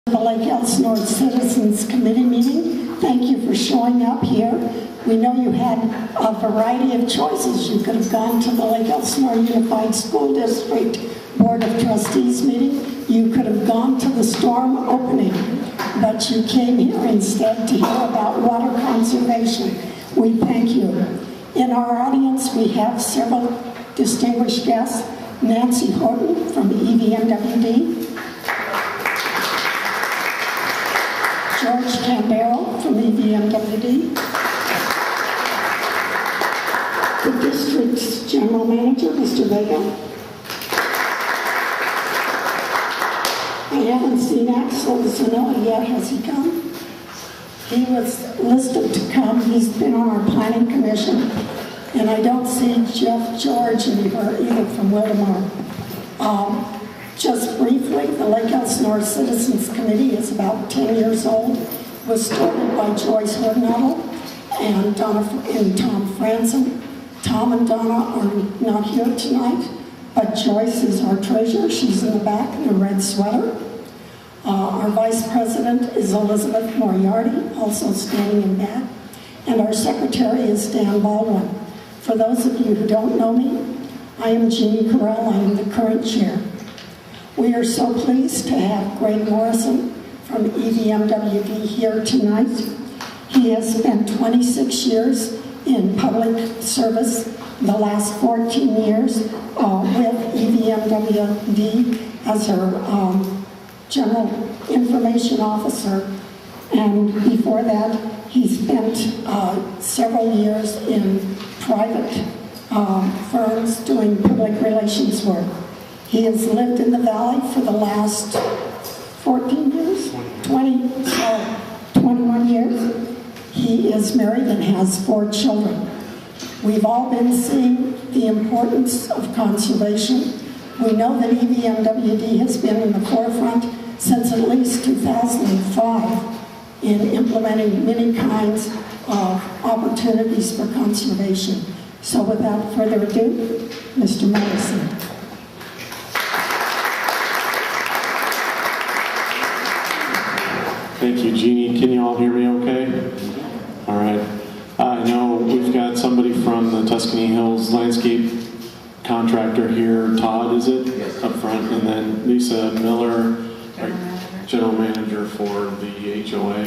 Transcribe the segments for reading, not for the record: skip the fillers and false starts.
The Lake Elsinore Citizens Committee meeting. Thank you for showing up here. We know you had a variety of choices. You could have gone to the Lake Elsinore Unified School District Board of Trustees meeting. You could have gone to the storm opening, but you came here instead to hear about water conservation. We thank you. In our audience, we have several distinguished guests. Nancy Horton from EVMWD. George Cambero from EVMWD. The district's general manager, Mr. Vega. I haven't seen Axel Zanella yet. Has he come? He was listed to come. He's been on our planning commission. And I don't see Jeff George anywhere either from Wildomar. Just briefly, the Lake Elsinore Citizens Committee is about 10 years old. It was started by Joyce Hortonell and Tom Franzen. Tom and Donna are not here tonight, but Joyce is our treasurer. She's in the back in a red sweater. Our vice president is Elizabeth Moriarty, also standing in back. And our secretary is Dan Baldwin. For those of you who don't know me, I am Jeannie Carell. I am the current chair. We are so pleased to have Greg Morrison from EVMWD here tonight. He has spent 26 years in public service, the last 14 years with EVMWD as our general information officer. And before that, he spent several years in private firms doing public relations work. He has lived in the valley for the last 14 years, 21 years. He is married and has 4 children. We've all been seeing the importance of conservation. We know that EVMWD has been in the forefront since at least 2005 in implementing many kinds of opportunities for conservation. So without further ado, Mr. Morrison. Thank you, Jeannie. Can you all hear me okay? All right. I know we've got somebody from the Tuscany Hills landscape contractor here. Todd, is it? Yes. Up front. And then Lisa Miller, general manager for the HOA.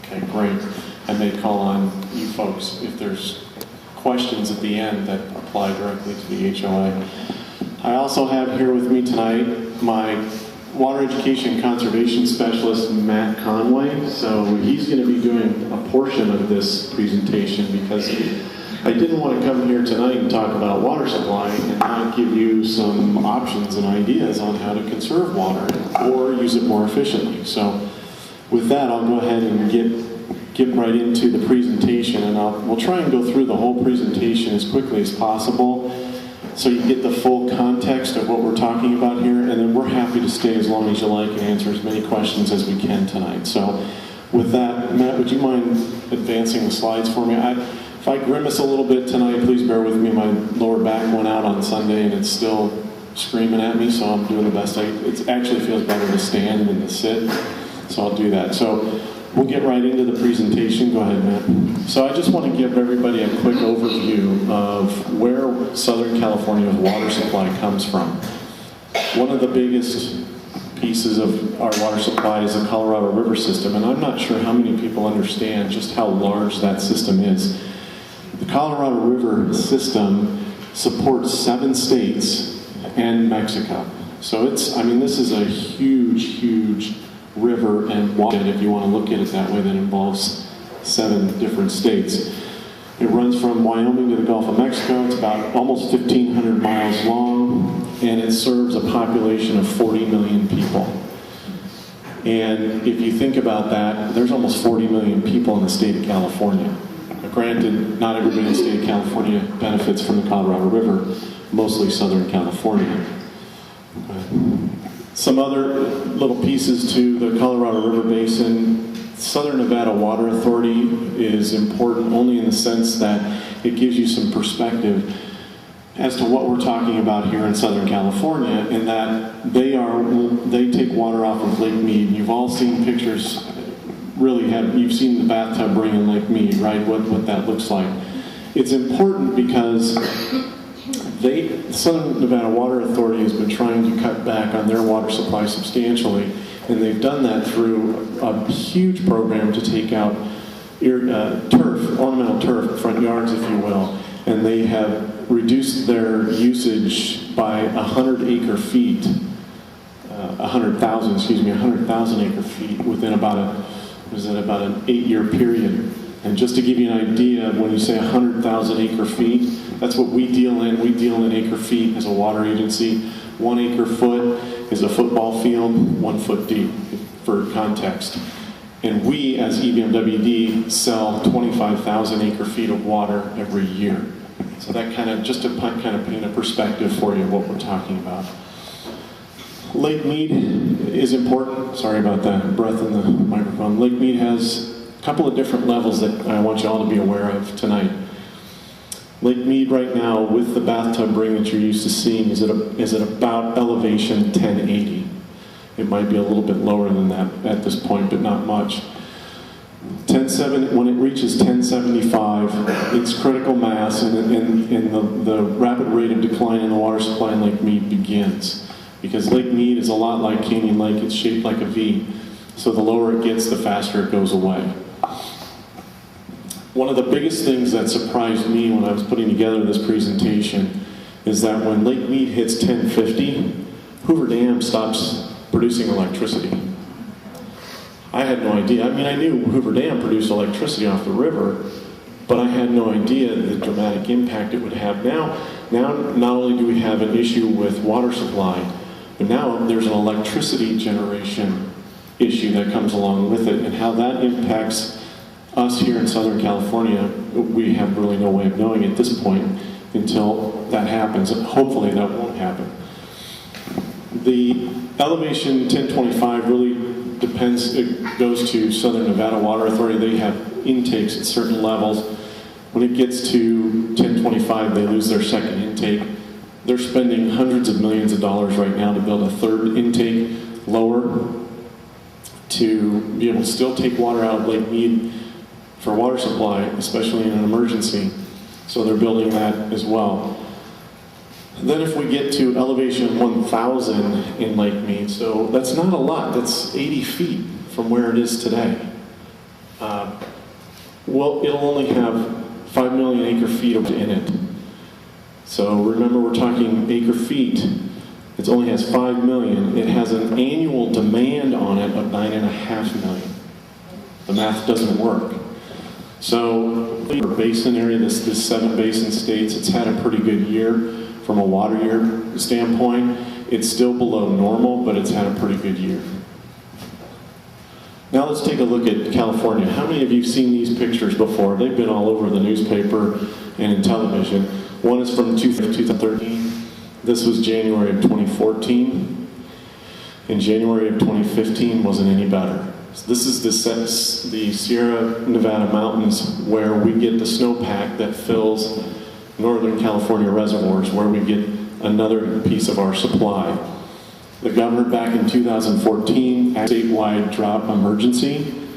Okay, great. I may call on you folks if there's questions at the end that apply directly to the HOA. I also have here with me tonight my Water Education Conservation Specialist, Matt Conway. So he's going to be doing a portion of this presentation because I didn't want to come here tonight and talk about water supply and not give you some options and ideas on how to conserve water or use it more efficiently. So with that, I'll go ahead and get right into the presentation, and we'll try and go through the whole presentation as quickly as possible so you get the full context of what we're talking about here, and then we're happy to stay as long as you like and answer as many questions as we can tonight. So with that, Matt, would you mind advancing the slides for me? If I grimace a little bit tonight, please bear with me. My lower back went out on Sunday and it's still screaming at me, so I'm doing the best it actually feels better to stand than to sit, so I'll do that. So we'll get right into the presentation. Go ahead, Matt. So I just want to give everybody a quick overview of where Southern California's water supply comes from. One of the biggest pieces of our water supply is the Colorado River system, and I'm not sure how many people understand just how large that system is. The Colorado River system supports 7 states and Mexico. So this is a huge river and water, if you want to look at it that way, that involves 7 different states. It runs from Wyoming to the Gulf of Mexico. It's about almost 1,500 miles long, and it serves a population of 40 million people. And if you think about that, there's almost 40 million people in the state of California. Granted, not everybody in the state of California benefits from the Colorado River, mostly Southern California. Some other little pieces to the Colorado River Basin. Southern Nevada Water Authority is important only in the sense that it gives you some perspective. as to what we're talking about here in Southern California, in that they take water off of Lake Mead. You've all seen pictures, you've seen the bathtub ring in Lake Mead, right? What that looks like. It's important because the Southern Nevada Water Authority has been trying to cut back on their water supply substantially, and they've done that through a huge program to take out ornamental turf, front yards, if you will, and they have reduced their usage by 100,000 acre feet within about an 8-year period. And just to give you an idea, when you say 100,000 acre feet, that's what we deal in. We deal in acre feet as a water agency. 1 acre foot is a football field, 1 foot deep, for context. And we, as EVMWD, sell 25,000 acre feet of water every year. So that just to paint a perspective for you of what we're talking about. Lake Mead is important. Sorry about that, breath in the microphone. Lake Mead has a couple of different levels that I want you all to be aware of tonight. Lake Mead right now, with the bathtub ring that you're used to seeing, is at about elevation 1080. It might be a little bit lower than that at this point, but not much. When it reaches 1075, its critical mass and the rapid rate of decline in the water supply in Lake Mead begins. Because Lake Mead is a lot like Canyon Lake, it's shaped like a V. So the lower it gets, the faster it goes away. One of the biggest things that surprised me when I was putting together this presentation is that when Lake Mead hits 1050, Hoover Dam stops producing electricity. I had no idea. I mean, I knew Hoover Dam produced electricity off the river, but I had no idea the dramatic impact it would have. Now, not only do we have an issue with water supply, but now there's an electricity generation issue that comes along with it, and how that impacts us here in Southern California, we have really no way of knowing at this point until that happens, and hopefully that won't happen. The elevation 1025 really depends, it goes to Southern Nevada Water Authority. They have intakes at certain levels. When it gets to 1025, they lose their second intake. They're spending hundreds of millions of dollars right now to build a third intake lower to be able to still take water out of Lake Mead for water supply, especially in an emergency. So they're building that as well. Then if we get to elevation 1,000 in Lake Mead, so that's not a lot, that's 80 feet from where it is today. Well, it'll only have 5 million acre feet in it. So remember, we're talking acre feet. It only has 5 million. It has an annual demand on it of 9.5 million. The math doesn't work. So the basin area, this 7 basin states, it's had a pretty good year. From a water year standpoint, it's still below normal, but it's had a pretty good year. Now let's take a look at California. How many of you have seen these pictures before? They've been all over the newspaper and in television. One is from 2013. This was January of 2014. And January of 2015 wasn't any better. So this is the Sierra Nevada mountains where we get the snowpack that fills Northern California reservoirs, where we get another piece of our supply. The governor back in 2014 had a statewide drought emergency,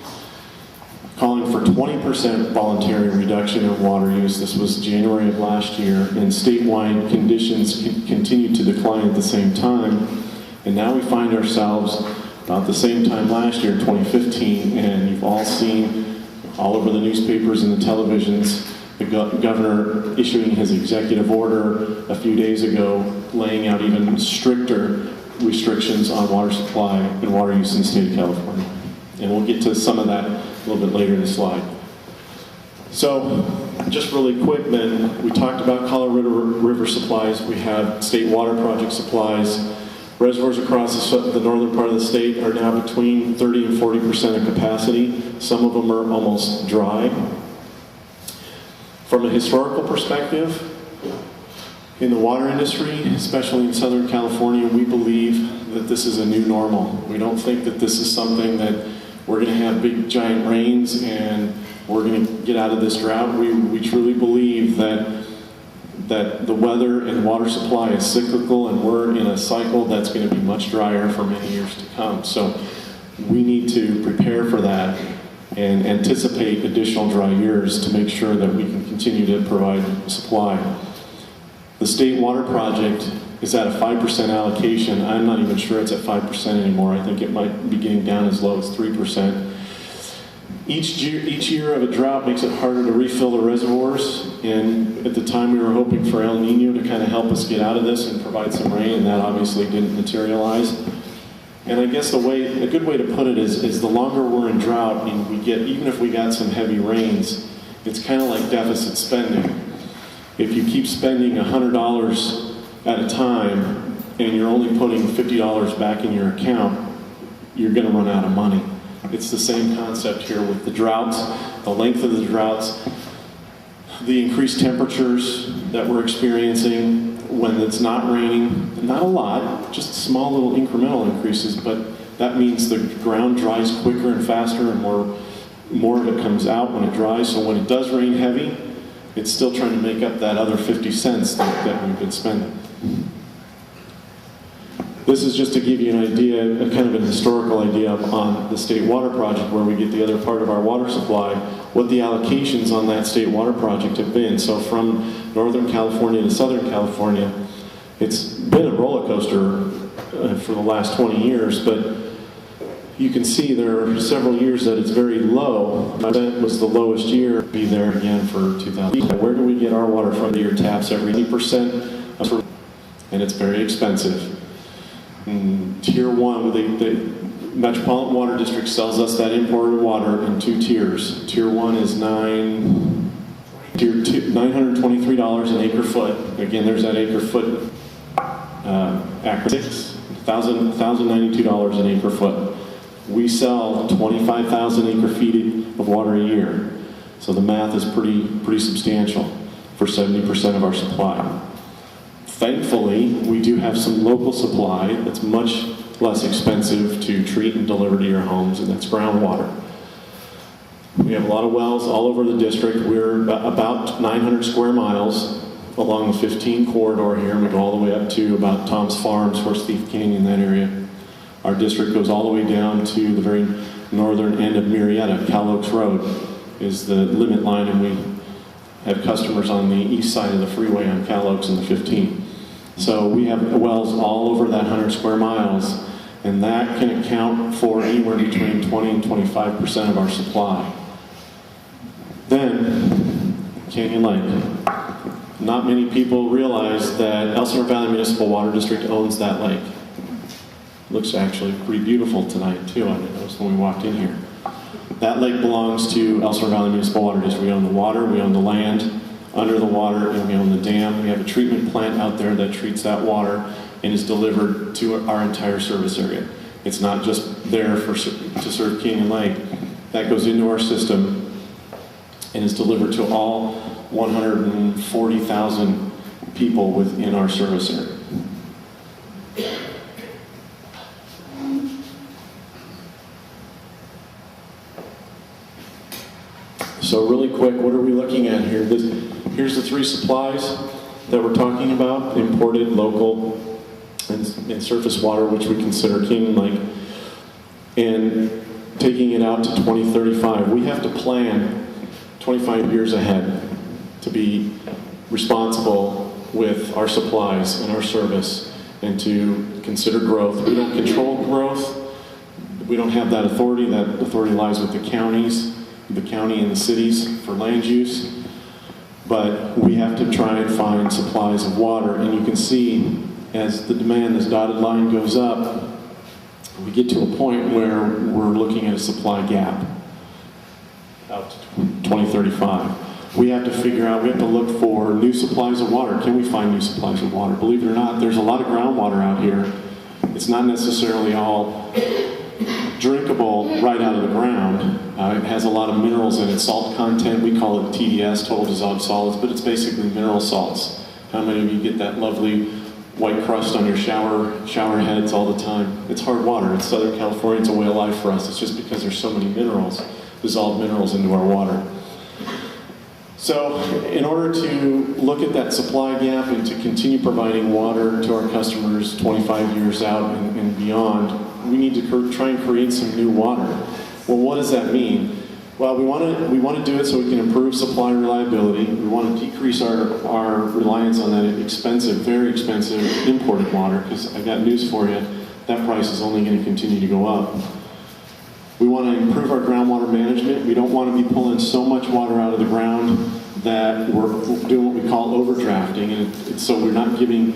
calling for 20% voluntary reduction in water use. This was January of last year, and statewide conditions continued to decline at the same time. And now we find ourselves about the same time last year, 2015, and you've all seen all over the newspapers and the televisions the governor issuing his executive order a few days ago, laying out even stricter restrictions on water supply and water use in the state of California. And we'll get to some of that a little bit later in the slide. So, just really quick then, we talked about Colorado River supplies. We have state water project supplies. Reservoirs across the northern part of the state are now between 30 and 40% of capacity. Some of them are almost dry. From a historical perspective, in the water industry, especially in Southern California, we believe that this is a new normal. We don't think that this is something that we're going to have big giant rains and we're going to get out of this drought. We truly believe that that the weather and water supply is cyclical, and we're in a cycle that's going to be much drier for many years to come. So we need to prepare for that and anticipate additional dry years to make sure that we can continue to provide supply. The state water project is at a 5% allocation. I'm not even sure it's at 5% anymore. I think it might be getting down as low as 3%. Each year of a drought makes it harder to refill the reservoirs, and at the time we were hoping for El Nino to kind of help us get out of this and provide some rain, and that obviously didn't materialize. And I guess a good way to put it is the longer we're in drought, and even if we got some heavy rains, it's kind of like deficit spending. If you keep spending $100 at a time and you're only putting $50 back in your account, you're going to run out of money. It's the same concept here with the droughts, the length of the droughts, the increased temperatures that we're experiencing when it's not raining. Not a lot, just small little incremental increases, but that means the ground dries quicker and faster, and more of it comes out when it dries. So when it does rain heavy, it's still trying to make up that other 50 cents that we've been spending. This is just to give you an idea, a kind of an historical idea on the state water project, where we get the other part of our water supply, what the allocations on that state water project have been. So from Northern California to Southern California, it's been a roller coaster for the last 20 years, but you can see there are several years that it's very low. That was the lowest year. Be there again for 2000. Where do we get our water from? Your taps every 80%, and it's very expensive. Tier 1, the Metropolitan Water District sells us that imported water in 2 tiers. Tier 1 is $923 an acre foot. Again, there's that acre foot acronym. $1,092 an acre foot. We sell 25,000 acre feet of water a year. So the math is pretty substantial for 70% of our supply. Thankfully, we do have some local supply that's much less expensive to treat and deliver to your homes, and that's groundwater. We have a lot of wells all over the district. We're about 900 square miles along the 15 corridor here, and we go all the way up to about Tom's Farms, Horse Thief Canyon, that area. Our district goes all the way down to the very northern end of Murrieta. Cal Oaks Road is the limit line, and we have customers on the east side of the freeway on Cal Oaks and the 15. So we have wells all over that 100 square miles, and that can account for anywhere between 20 and 25% of our supply. Then, Canyon Lake. Not many people realize that Elsinore Valley Municipal Water District owns that lake. Looks actually pretty beautiful tonight too, I noticed when we walked in here. That lake belongs to Elsinore Valley Municipal Water District. We own the water, we own the land under the water, and we own the dam. We have a treatment plant out there that treats that water and is delivered to our entire service area. It's not just there to serve Canyon Lake. That goes into our system and is delivered to all 140,000 people within our service area. So really quick, what are we looking at here? Here's the 3 supplies that we're talking about: imported, local, and surface water, which we consider Canyon Lake, and taking it out to 2035. We have to plan 25 years ahead to be responsible with our supplies and our service, and to consider growth. We don't control growth. We don't have that authority. That authority lies with the counties, the county and the cities for land use. But we have to try and find supplies of water. And you can see as the demand, this dotted line goes up, we get to a point where we're looking at a supply gap out to 2035. We have to figure out, we have to look for new supplies of water. Can we find new supplies of water? Believe it or not, there's a lot of groundwater out here. It's not necessarily all drinkable right out of the ground. It has a lot of minerals in it, salt content. We call it TDS, total dissolved solids, but it's basically mineral salts. How many of you get that lovely white crust on your shower heads all the time? It's hard water. It's Southern California. It's a way of life for us. It's just because there's so many minerals, dissolved minerals into our water. So in order to look at that supply gap and to continue providing water to our customers 25 years out and beyond, we need to try and create some new water. Well, what does that mean? Well, we want to do it so we can improve supply reliability. We want to decrease our reliance on that expensive, very expensive imported water, because I got news for you, that price is only going to continue to go up. We want to improve our groundwater management. We don't want to be pulling so much water out of the ground that we're doing what we call overdrafting, and so we're not giving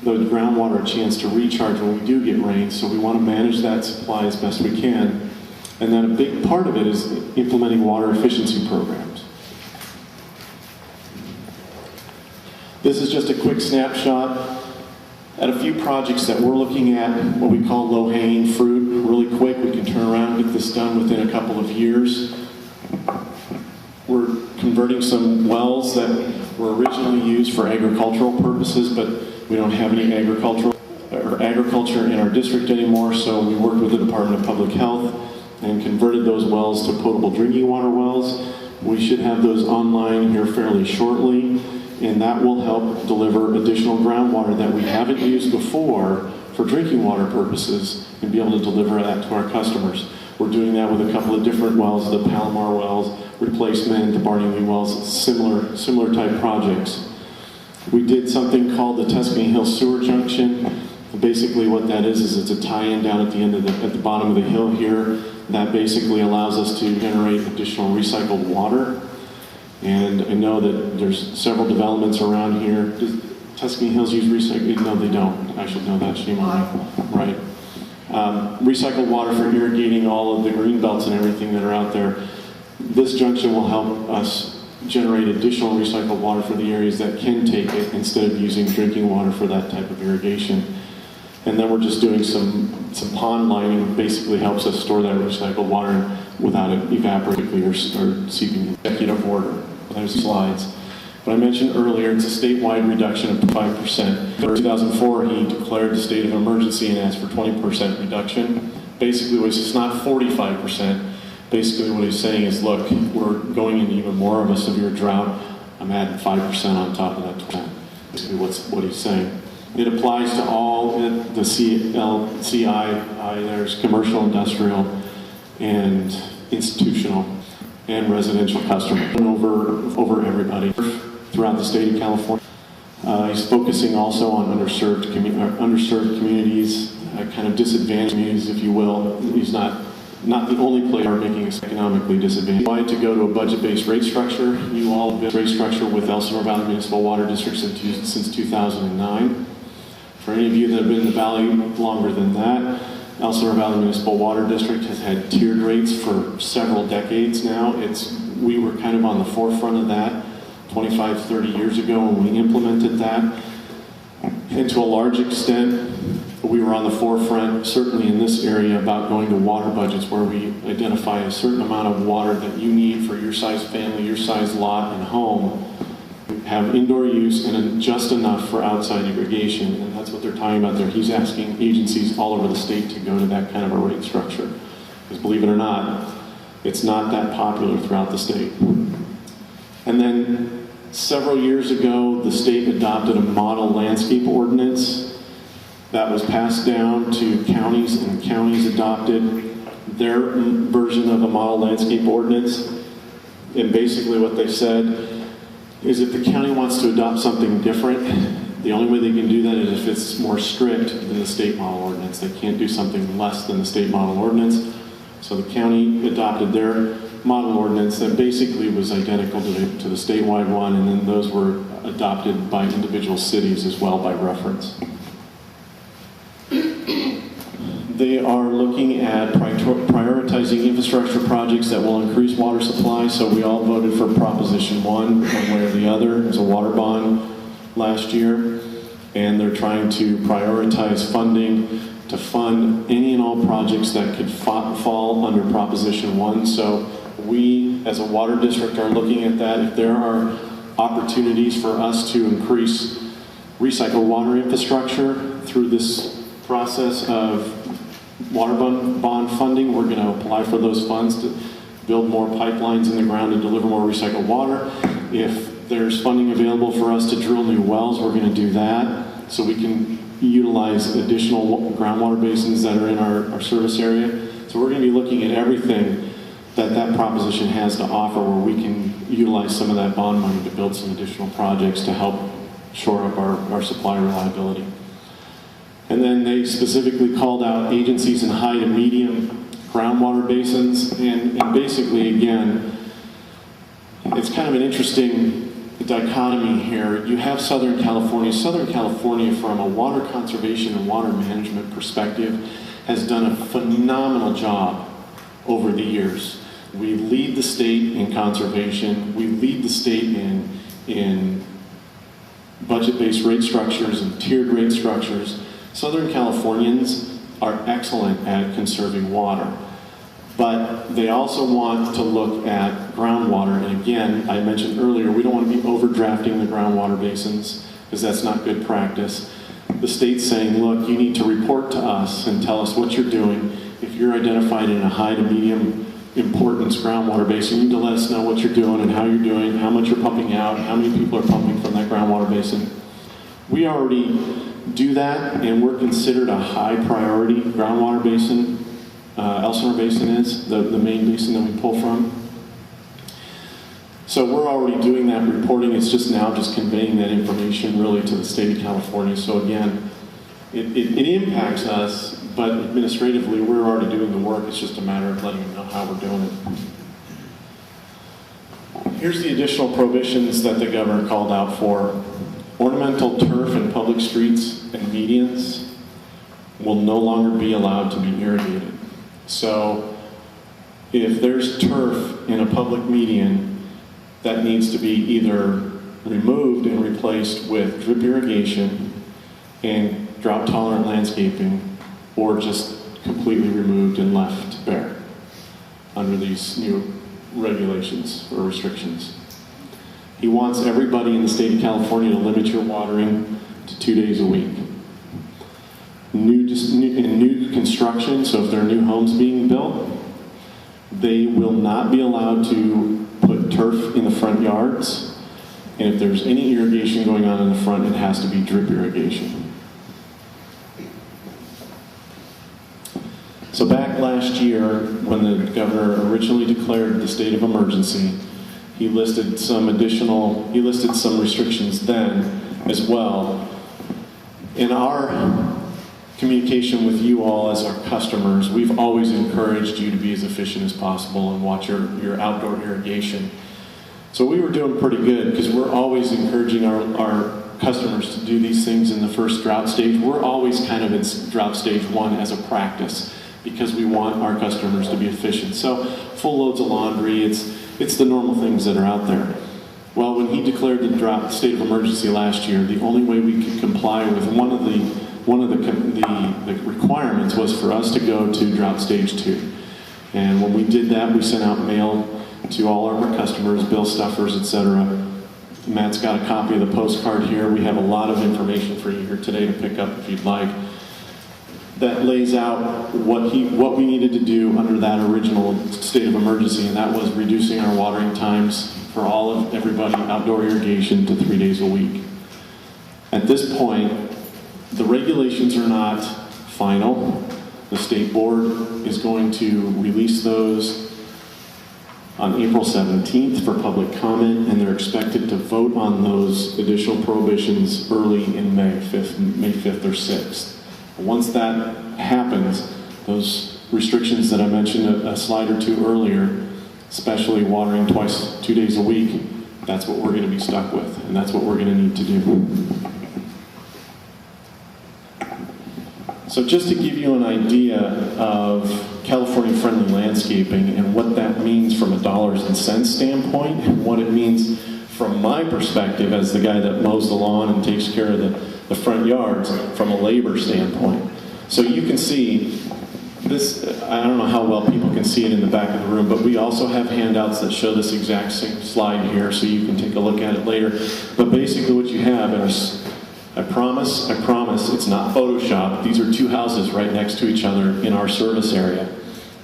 the groundwater a chance to recharge when we do get rain. So we want to manage that supply as best we can. And then a big part of it is implementing water efficiency programs. This is just a quick snapshot at a few projects that we're looking at, what we call low-hanging fruit. Really quick, we can turn around and get this done within a couple of years. We're converting some wells that were originally used for agricultural purposes, but we don't have any agriculture in our district anymore, so we worked with the Department of Public Health and converted those wells to potable drinking water wells. We should have those online here fairly shortly, and that will help deliver additional groundwater that we haven't used before for drinking water purposes and be able to deliver that to our customers. We're doing that with a couple of different wells, the Palomar wells, replacement, the Barney wells, similar type projects. We did something called the Tuscany Hill Sewer Junction. Basically what that is it's a tie-in down at the end of at the bottom of the hill here. That basically allows us to generate additional recycled water. And I know that there's several developments around here. Does Tuscany Hills use recycled? No, they don't. I should know that. Shame on me. Right. Recycled water for irrigating all of the green belts and everything that are out there. This junction will help us generate additional recycled water for the areas that can take it instead of using drinking water for that type of irrigation. And then we're just doing some pond lining, basically helps us store that recycled water without it evaporating or seeping in. Executive order. There's slides. But I mentioned earlier, it's a statewide reduction of 5%. In 2004, he declared the state of emergency and asked for 20% reduction. Basically, it's not 45%. Basically, what he's saying is, look, we're going into even more of a severe drought. I'm adding 5% on top of that 20%. Basically, what he's saying. It applies to all the CI, there's commercial, industrial, and institutional, and residential customers over everybody throughout the state of California. He's focusing also on underserved communities, kind of disadvantaged communities, if you will. He's not the only player making us economically disadvantaged. Why to go to a budget-based rate structure? You all have been rate structure with Elsinore Valley Municipal Water District since 2009. For any of you that have been in the valley longer than that, Elsinore Valley Municipal Water District has had tiered rates for several decades now. We were kind of on the forefront of that 25, 30 years ago when we implemented that. And to a large extent, we were on the forefront, certainly in this area, about going to water budgets where we identify a certain amount of water that you need for your size family, your size lot and home, have indoor use and just enough for outside irrigation, and that's what they're talking about there. He's asking agencies all over the state to go to that kind of a rate structure. Because believe it or not, it's not that popular throughout the state. And then several years ago, the state adopted a model landscape ordinance that was passed down to counties, and counties adopted their version of a model landscape ordinance. And basically what they said is if the county wants to adopt something different, the only way they can do that is if it's more strict than the state model ordinance. They can't do something less than the state model ordinance. So the county adopted their model ordinance that basically was identical to the statewide one, and then those were adopted by individual cities as well by reference. They are looking at prioritizing infrastructure projects that will increase water supply, so we all voted for Proposition 1, one way or the other. It was a water bond last year, and they're trying to prioritize funding to fund any and all projects that could fall under Proposition 1. So we, as a water district, are looking at that. If there are opportunities for us to increase recycled water infrastructure through this process of water bond funding, we're going to apply for those funds to build more pipelines in the ground and deliver more recycled water. if there's funding available for us to drill new wells, we're going to do that so we can utilize additional groundwater basins that are in our service area. So we're going to be looking at everything that proposition has to offer where we can utilize some of that bond money to build some additional projects to help shore up our supply reliability. And then they specifically called out agencies in high to medium groundwater basins, and basically, again, it's kind of an interesting dichotomy here. You have Southern California. Southern California, from a water conservation and water management perspective, has done a phenomenal job over the years. We lead the state in conservation. We lead the state in budget-based rate structures and tiered rate structures. Southern Californians are excellent at conserving water, but they also want to look at groundwater. And again, I mentioned earlier, we don't want to be overdrafting the groundwater basins because that's not good practice. The state's saying, look, you need to report to us and tell us what you're doing. If you're identified in a high to medium importance groundwater basin, you need to let us know what you're doing and how you're doing, how much you're pumping out, how many people are pumping from that groundwater basin. We already do that, and we're considered a high priority groundwater basin. Elsinore Basin is the main basin that we pull from. So we're already doing that reporting. It's just now just conveying that information really to the state of California. So again, it impacts us, but administratively we're already doing the work. It's just a matter of letting them know how we're doing it. Here's the additional prohibitions that the governor called out for. Ornamental turf in public streets and medians will no longer be allowed to be irrigated. So if there's turf in a public median, that needs to be either removed and replaced with drip irrigation and drought-tolerant landscaping, or just completely removed and left bare under these new regulations or restrictions. He wants everybody in the state of California to limit your watering to 2 days a week. In new construction, so if there are new homes being built, they will not be allowed to put turf in the front yards. And if there's any irrigation going on in the front, it has to be drip irrigation. So back last year, when the governor originally declared the state of emergency, he listed some restrictions then as well. In our communication with you all as our customers, we've always encouraged you to be as efficient as possible and watch your outdoor irrigation. So we were doing pretty good because we're always encouraging our customers to do these things in the first drought stage. We're always kind of in drought stage 1 as a practice because we want our customers to be efficient. So full loads of laundry, it's the normal things that are out there. Well, when he declared the state of emergency last year, the only way we could comply with one of the requirements was for us to go to drought stage 2. And when we did that, we sent out mail to all of our customers, bill stuffers, etc. Matt's got a copy of the postcard here. We have a lot of information for you here today to pick up if you'd like. That lays out what we needed to do under that original state of emergency, and that was reducing our watering times for everybody outdoor irrigation to 3 days a week. At this point, the regulations are not final. The state board is going to release those on April 17th for public comment, and they're expected to vote on those additional prohibitions early in May 5th or 6th. Once that happens, those restrictions that I mentioned a slide or two earlier, especially watering 2 days a week, that's what we're going to be stuck with, and that's what we're going to need to do. So just to give you an idea of California-friendly landscaping and what that means from a dollars and cents standpoint, and what it means from my perspective as the guy that mows the lawn and takes care of the front yards from a labor standpoint. So you can see this, I don't know how well people can see it in the back of the room, but we also have handouts that show this exact same slide here, so you can take a look at it later. But basically what you have is, I promise, it's not Photoshop. These are 2 houses right next to each other in our service area.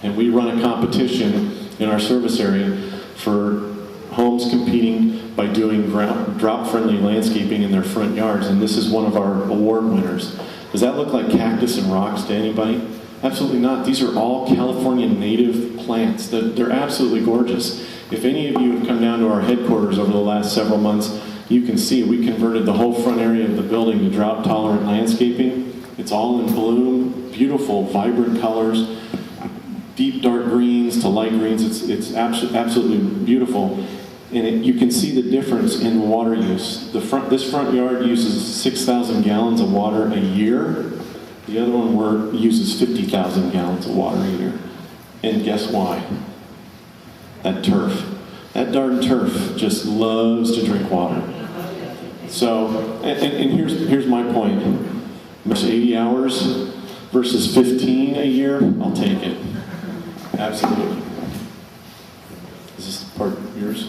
And we run a competition in our service area for homes competing by doing drop-friendly landscaping in their front yards, and this is one of our award winners. Does that look like cactus and rocks to anybody? Absolutely not. These are all California native plants. They're absolutely gorgeous. If any of you have come down to our headquarters over the last several months, you can see we converted the whole front area of the building to drought-tolerant landscaping. It's all in bloom, beautiful, vibrant colors, deep dark greens to light greens. It's absolutely beautiful. And you can see the difference in water use. This front yard uses 6,000 gallons of water a year. The other one uses 50,000 gallons of water a year. And guess why? That turf. That darn turf just loves to drink water. So, and here's my point. 80 hours versus 15 a year, I'll take it. Absolutely. Is this part yours?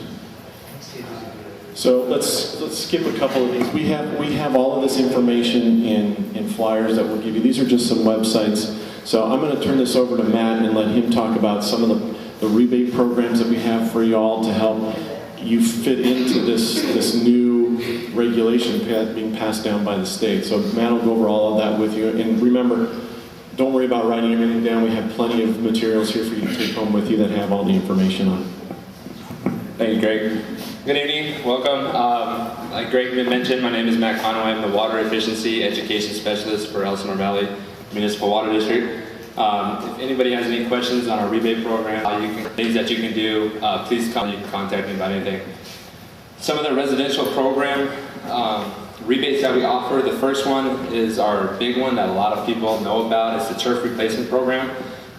So let's skip a couple of these. We have all of this information in flyers that we'll give you. These are just some websites. So I'm going to turn this over to Matt and let him talk about some of the rebate programs that we have for y'all to help you fit into this new regulation being passed down by the state. So Matt will go over all of that with you. And remember, don't worry about writing everything down. We have plenty of materials here for you to take home with you that have all the information on it. Thank you, Greg. Good evening, welcome. Like Greg mentioned, my name is Matt Conway. I'm the Water Efficiency Education Specialist for Elsinore Valley Municipal Water District. If anybody has any questions on our rebate program, things that you can do, please come. You can contact me about anything. Some of the residential program rebates that we offer, the first one is our big one that a lot of people know about. It's the turf replacement program.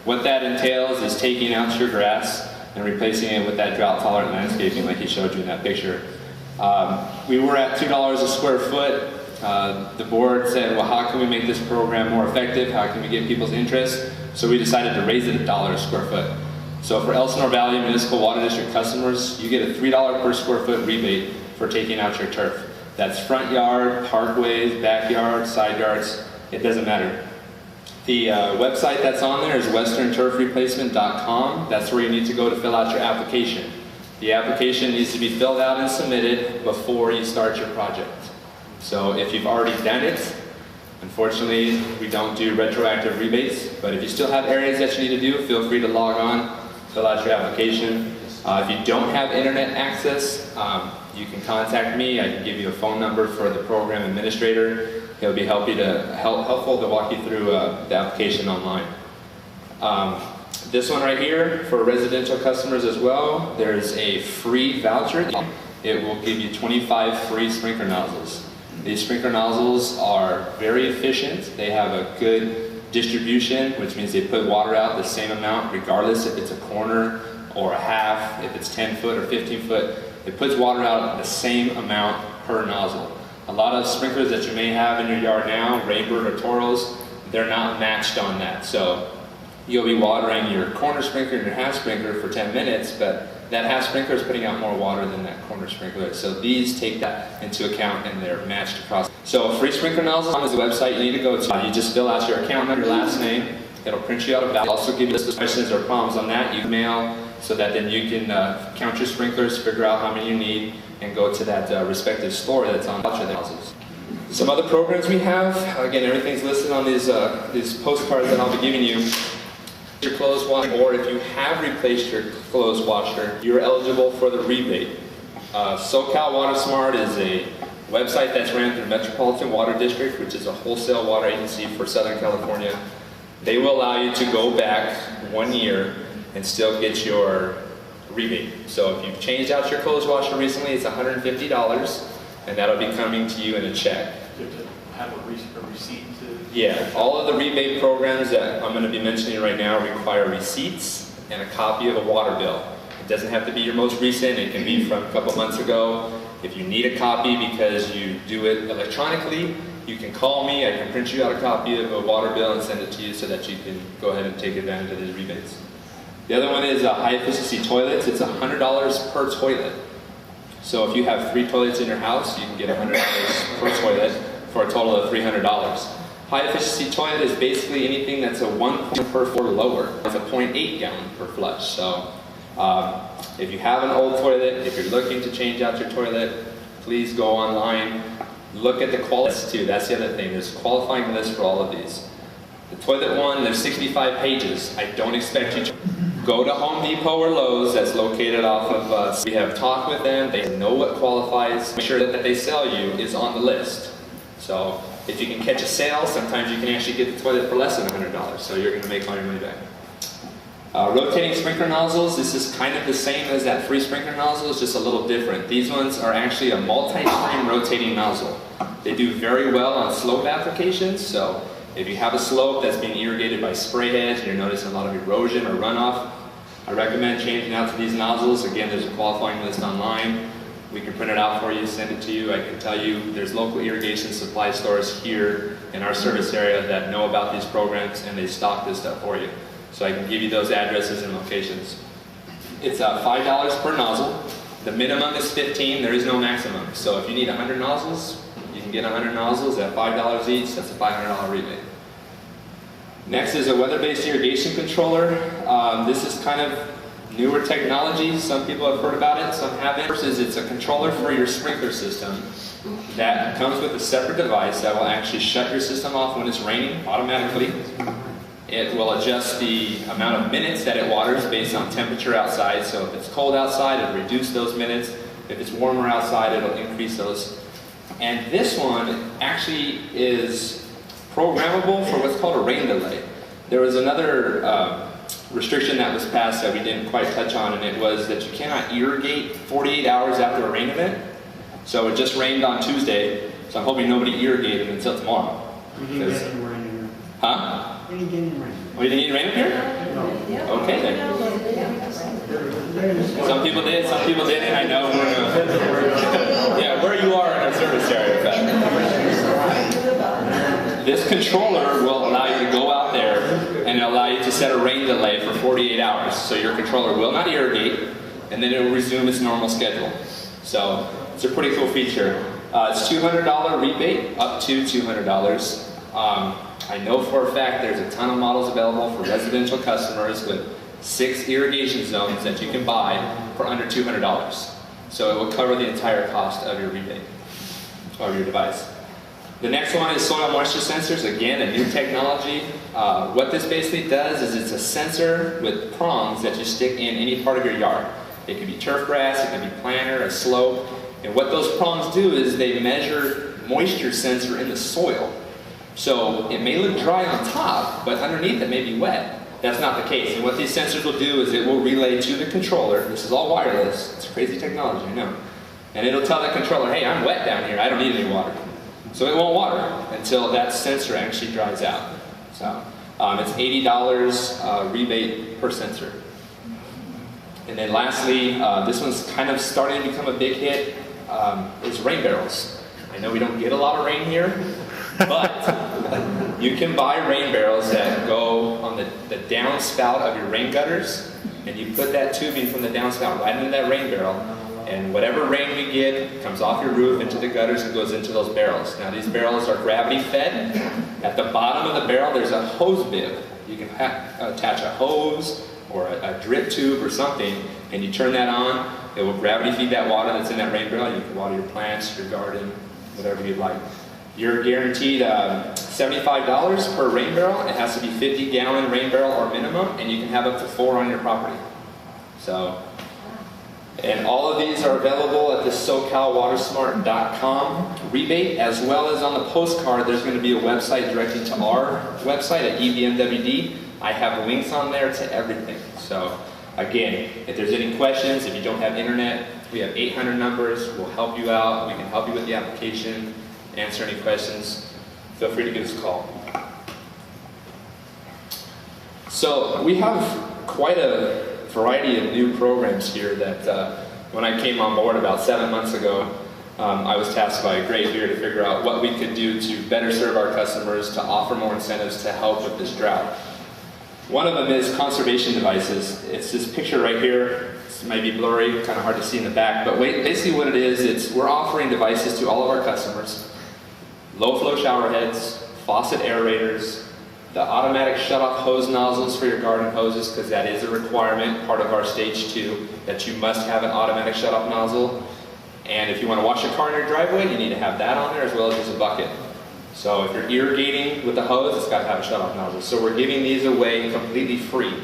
What that entails is taking out your grass and replacing it with that drought-tolerant landscaping like he showed you in that picture. We were at $2 a square foot. The board said, well, how can we make this program more effective? How can we get people's interest? So we decided to raise it $1 a square foot. So for Elsinore Valley Municipal Water District customers, you get a $3 per square foot rebate for taking out your turf. That's front yard, parkways, backyard, side yards, it doesn't matter. The website that's on there is westernturfreplacement.com. That's where you need to go to fill out your application. The application needs to be filled out and submitted before you start your project. So if you've already done it, unfortunately we don't do retroactive rebates, but if you still have areas that you need to do, feel free to log on, fill out your application. If you don't have internet access, you can contact me. I can give you a phone number for the program administrator. He'll be helpful to walk you through the application online. This one right here, for residential customers as well, there's a free voucher. It will give you 25 free sprinkler nozzles. These sprinkler nozzles are very efficient. They have a good distribution, which means they put water out the same amount, regardless if it's a corner or a half, if it's 10 foot or 15 foot. It puts water out the same amount per nozzle. A lot of sprinklers that you may have in your yard now, Rainbird or Toros, they're not matched on that. So you'll be watering your corner sprinkler and your half sprinkler for 10 minutes, but that half sprinkler is putting out more water than that corner sprinkler. So these take that into account and they're matched across. So free sprinkler nozzles is the website you need to go to. You just fill out your account number, your last name. It'll print you out a voucher. It'll also give you a list of questions or problems on that. You can mail so that then you can count your sprinklers, figure out how many you need, and go to that respective store that's on voucher nozzles. Some other programs we have, again, everything's listed on these postcards that I'll be giving you. Your clothes washer, or if you have replaced your clothes washer, you're eligible for the rebate. SoCal Water Smart is a website that's ran through Metropolitan Water District, which is a wholesale water agency for Southern California. They will allow you to go back 1 year and still get your rebate. So if you've changed out your clothes washer recently, it's $150, and that'll be coming to you in a check. You have to have a receipt to... Yeah, all of the rebate programs that I'm going to be mentioning right now require receipts and a copy of a water bill. It doesn't have to be your most recent, it can be from a couple months ago. If you need a copy because you do it electronically, you can call me, I can print you out a copy of a water bill and send it to you so that you can go ahead and take advantage of these rebates. The other one is high efficiency toilets. It's $100 per toilet. So if you have 3 toilets in your house, you can get $100 per toilet for a total of $300. High efficiency toilet is basically anything that's a 1 per 4 lower. It's a 0.8 gallon per flush. So If you have an old toilet, if you're looking to change out your toilet, please go online. Look at the quality too. That's the other thing. There's a qualifying list for all of these. The toilet one, there's 65 pages. I don't expect you to go to Home Depot or Lowe's that's located off of us. We have talked with them. They know what qualifies. Make sure that they sell you is on the list. So if you can catch a sale, sometimes you can actually get the toilet for less than $100. So you're going to make all your money back. Rotating sprinkler nozzles, this is kind of the same as that free sprinkler nozzle, it's just a little different. These ones are actually a multi-stream rotating nozzle. They do very well on slope applications, so if you have a slope that's being irrigated by spray heads and you're noticing a lot of erosion or runoff, I recommend changing out to these nozzles. Again, there's a qualifying list online. We can print it out for you, send it to you. I can tell you there's local irrigation supply stores here in our service area that know about these programs and they stock this stuff for you. So I can give you those addresses and locations. It's $5 per nozzle. The minimum is 15, there is no maximum. So if you need 100 nozzles, you can get 100 nozzles at $5 each, that's a $500 rebate. Next is a weather-based irrigation controller. This is kind of newer technology. Some people have heard about it, some haven't. First is it's a controller for your sprinkler system that comes with a separate device that will actually shut your system off when it's raining automatically. It will adjust the amount of minutes that it waters based on temperature outside. So if it's cold outside, it'll reduce those minutes. If it's warmer outside, it'll increase those. And this one actually is programmable for what's called a rain delay. There was another restriction that was passed that we didn't quite touch on, and it was that you cannot irrigate 48 hours after a rain event. So it just rained on Tuesday, so I'm hoping nobody irrigated until tomorrow. Huh? Oh, you didn't get rain up here? No. Okay then. Some people did, some people didn't. I know yeah, where you are in our service area. This controller will allow you to go out there and allow you to set a rain delay for 48 hours. So your controller will not irrigate, and then it will resume its normal schedule. So it's a pretty cool feature. It's $200 rebate, up to $200. I know for a fact there's a ton of models available for residential customers with 6 irrigation zones that you can buy for under $200. So it will cover the entire cost of your rebate, of your device. The next one is soil moisture sensors. Again, a new technology. What this basically does is it's a sensor with prongs that you stick in any part of your yard. It can be turf grass, it can be planter, a slope. And what those prongs do is they measure moisture sensor in the soil. So it may look dry on top, but underneath it may be wet. That's not the case. And what these sensors will do is it will relay to the controller. This is all wireless. It's crazy technology, I know. And it'll tell the controller, hey, I'm wet down here. I don't need any water. So it won't water until that sensor actually dries out. So it's $80 rebate per sensor. And then lastly, this one's kind of starting to become a big hit, is rain barrels. I know we don't get a lot of rain here, but you can buy rain barrels that go on the downspout of your rain gutters, and you put that tubing from the downspout right into that rain barrel, and whatever rain we get comes off your roof into the gutters and goes into those barrels. Now these barrels are gravity fed. At the bottom of the barrel there's a hose bib. You can attach a hose or a drip tube or something, and you turn that on. It will gravity feed that water that's in that rain barrel. You can water your plants, your garden, whatever you'd like. You're guaranteed $75 per rain barrel. It has to be 50-gallon rain barrel or minimum, and you can have up to 4 on your property. So, and all of these are available at the SoCalWatersmart.com rebate, as well as on the postcard. There's going to be a website directing to our website at EVMWD. I have links on there to everything. So, again, if there's any questions, if you don't have internet, we have 800 numbers. We'll help you out. We can help you with the application, answer any questions. Feel free to give us a call. So we have quite a variety of new programs here that when I came on board about 7 months ago, I was tasked by Greg here to figure out what we could do to better serve our customers, to offer more incentives to help with this drought. One of them is conservation devices. It's this picture right here. It might be blurry, kind of hard to see in the back, but basically what it is, we're offering devices to all of our customers. Low flow shower heads, faucet aerators, The automatic shut-off hose nozzles for your garden hoses, because that is a requirement, part of our stage 2, that you must have an automatic shut-off nozzle. And if you want to wash your car in your driveway, you need to have that on there as well as just a bucket. So if you're irrigating with the hose, it's got to have a shut-off nozzle. So we're giving these away completely free.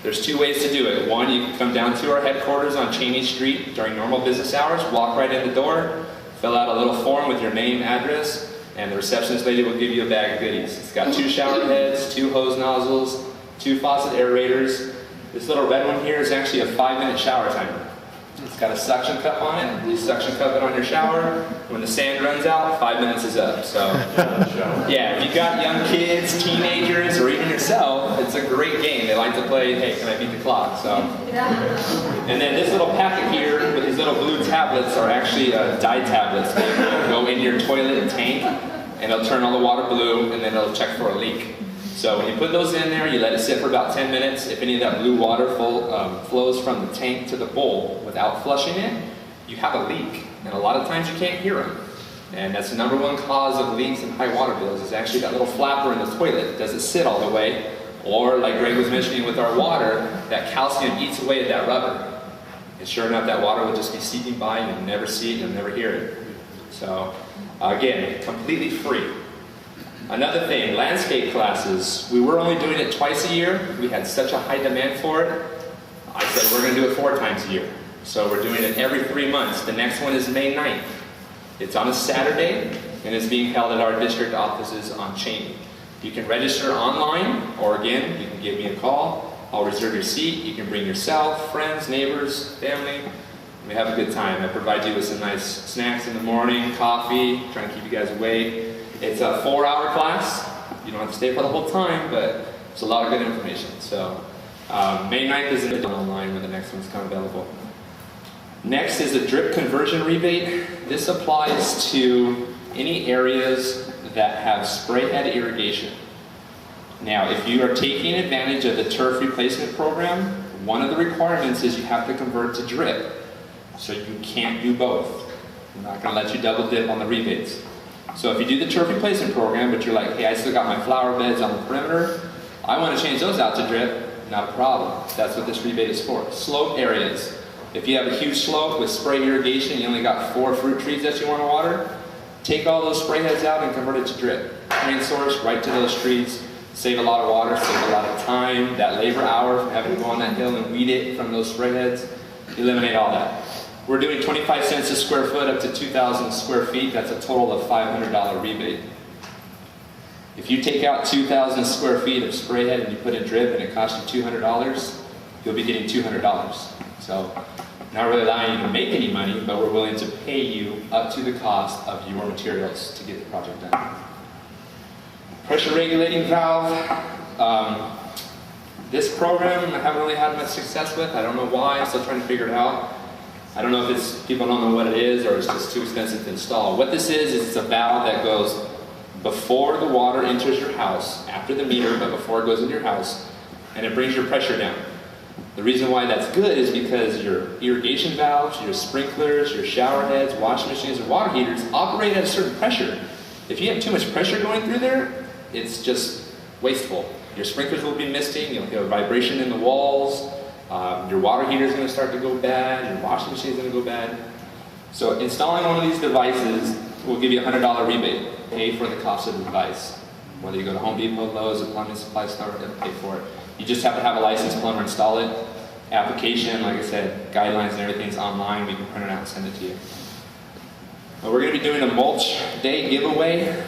There's 2 ways to do it. One, you can come down to our headquarters on Cheney Street during normal business hours, walk right in the door, fill out a little form with your name, address, and the receptionist lady will give you a bag of goodies. It's got 2 shower heads, 2 hose nozzles, 2 faucet aerators. This little red one here is actually a 5-minute shower timer. It's got a suction cup on it. You suction cup it on your shower. When the sand runs out, 5 minutes is up. So, yeah, if you've got young kids, teenagers, or even yourself, it's a great game. They like to play, hey, can I beat the clock? So, and then this little packet here with these little blue tablets are actually dye tablets. They go in your toilet and tank, and it'll turn all the water blue, and then it'll check for a leak. So when you put those in there, you let it sit for about 10 minutes. If any of that blue water flows from the tank to the bowl without flushing it, you have a leak. And a lot of times you can't hear them. And that's the #1 cause of leaks and high water bills is actually that little flapper in the toilet. Does it sit all the way? Or like Greg was mentioning with our water, that calcium eats away at that rubber. And sure enough, that water will just be seeping by and you'll never see it, you'll never hear it. So again, completely free. Another thing, landscape classes. We were only doing it twice a year. We had such a high demand for it. I said we're going to do it 4 times a year. So we're doing it every 3 months. The next one is May 9th. It's on a Saturday, and it's being held at our district offices on Cheney. You can register online, or again, you can give me a call. I'll reserve your seat. You can bring yourself, friends, neighbors, family. We have a good time. I provide you with some nice snacks in the morning, coffee, trying to keep you guys awake. It's a 4-hour class. You don't have to stay for the whole time, but it's a lot of good information. So May 9th is online when the next one's come available. Next is a drip conversion rebate. This applies to any areas that have spray head irrigation. Now, if you are taking advantage of the turf replacement program, one of the requirements is you have to convert to drip. So you can't do both. I'm not going to let you double dip on the rebates. So if you do the turf replacement program, but you're like, hey, I still got my flower beds on the perimeter, I want to change those out to drip, not a problem. That's what this rebate is for. Slope areas. If you have a huge slope with spray irrigation, you only got 4 fruit trees that you want to water, take all those spray heads out and convert it to drip. Main source right to those trees, save a lot of water, save a lot of time, that labor hour from having to go on that hill and weed it from those spray heads, eliminate all that. We're doing 25 cents a square foot up to 2,000 square feet. That's a total of $500 rebate. If you take out 2,000 square feet of spray head and you put in drip and it costs you $200, you'll be getting $200. So, not really allowing you to make any money, but we're willing to pay you up to the cost of your materials to get the project done. Pressure regulating valve. This program I haven't really had much success with. I don't know why. I'm still trying to figure it out. I don't know if it's people don't know what it is or it's just too expensive to install. What this is it's a valve that goes before the water enters your house, after the meter, but before it goes into your house, and it brings your pressure down. The reason why that's good is because your irrigation valves, your sprinklers, your shower heads, washing machines, and water heaters operate at a certain pressure. If you have too much pressure going through there, it's just wasteful. Your sprinklers will be misting, you'll hear vibration in the walls, your water heater is going to start to go bad, your washing machine is going to go bad. So installing one of these devices will give you a $100 rebate. Pay for the cost of the device. Whether you go to Home Depot, Lowe's, a plumbing supply store, they'll pay for it. You just have to have a licensed plumber install it. Application, like I said, guidelines and everything's online. We can print it out and send it to you. But we're going to be doing a mulch day giveaway.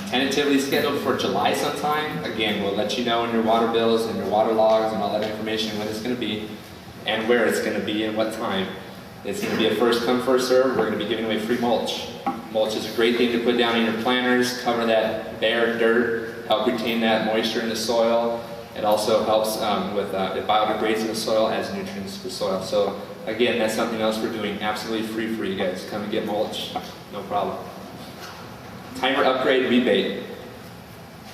Tentatively scheduled for July sometime. Again, we'll let you know in your water bills and your water logs and all that information when it's going to be and where it's going to be and what time. It's going to be a first come, first serve. We're going to be giving away free mulch. Mulch is a great thing to put down in your planters, cover that bare dirt, help retain that moisture in the soil. It also helps it biodegrades in the soil, adds nutrients to the soil. So again, that's something else we're doing absolutely free for you guys. Come and get mulch, no problem. Timer upgrade rebate.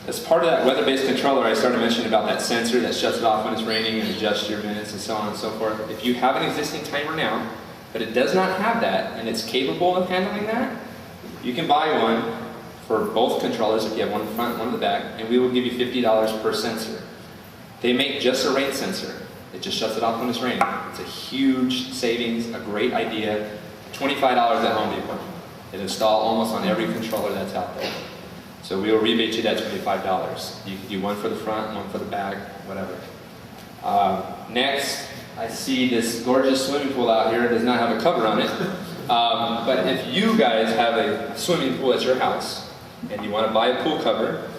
As part of that weather-based controller, I started mentioning about that sensor that shuts it off when it's raining and adjusts your minutes and so on and so forth. If you have an existing timer now, but it does not have that, and it's capable of handling that, you can buy one for both controllers if you have one in front and one in the back, and we will give you $50 per sensor. They make just a rain sensor. It just shuts it off when it's raining. It's a huge savings, a great idea. $25 at Home Depot. It install almost on every controller that's out there. So we will rebate you that $25. You can do one for the front, one for the back, whatever. Next, I see this gorgeous swimming pool out here. It does not have a cover on it. But if you guys have a swimming pool at your house and you want to buy a pool cover,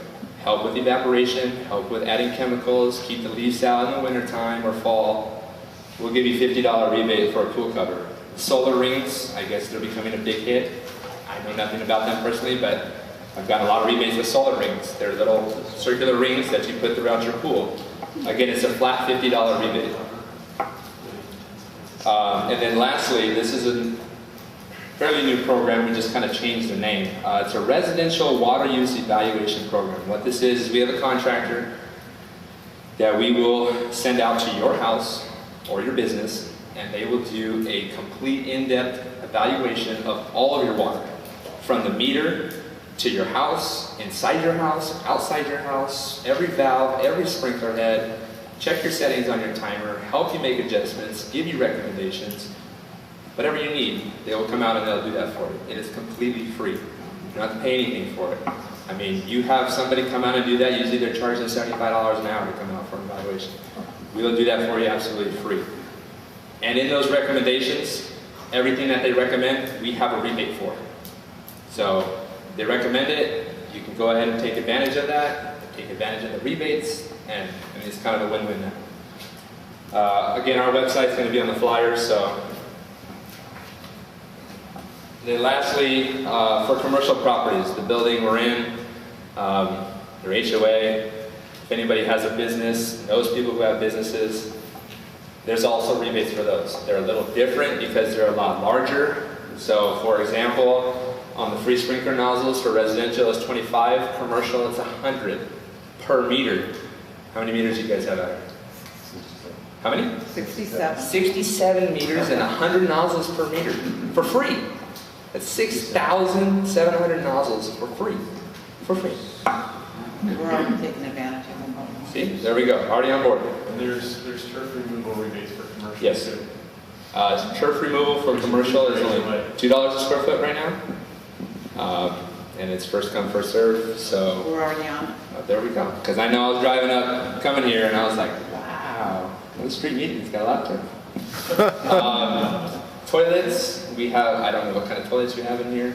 help with evaporation, help with adding chemicals, keep the leaves out in the wintertime or fall, we'll give you $50 rebate for a pool cover. Solar rings, I guess they're becoming a big hit. I know nothing about them personally, but I've got a lot of rebates with solar rings. They're little circular rings that you put throughout your pool. Again, it's a flat $50 rebate. And then lastly, this is a fairly new program. We just kind of changed the name. It's a residential water use evaluation program. What this is we have a contractor that we will send out to your house or your business, and they will do a complete in-depth evaluation of all of your water, from the meter to your house, inside your house, outside your house, every valve, every sprinkler head, check your settings on your timer, help you make adjustments, give you recommendations. Whatever you need, they will come out and they'll do that for you. It is completely free. You don't have to pay anything for it. I mean, you have somebody come out and do that, usually they're charging $75 an hour to come out for an evaluation. We will do that for you absolutely free. And in those recommendations, everything that they recommend, we have a rebate for. So they recommend it, you can go ahead and take advantage of that, take advantage of the rebates, and it's kind of a win-win now. Again, our website's going to be on the flyers, so. Then lastly, for commercial properties, the building we're in, your HOA, if anybody has a business, knows people who have businesses, there's also rebates for those. They're a little different because they're a lot larger. So for example, on the free sprinkler nozzles for residential it's 25, commercial it's 100 per meter. How many meters do you guys have out here? How many? 67. 67 meters and 100 nozzles per meter for free. That's 6,700 nozzles for free. For free. We're already taking advantage of them. See, there we go, already on board. And there's turf removal rebates for commercial. Yes. too. Turf removal for commercial is only $2 a square foot right now. And it's first come, first serve, so. We're already on it. There we go. Because I know I was driving up, coming here, and I was like, wow, the street meeting's got a lot of turf. Toilets, we have, I don't know what kind of toilets we have in here.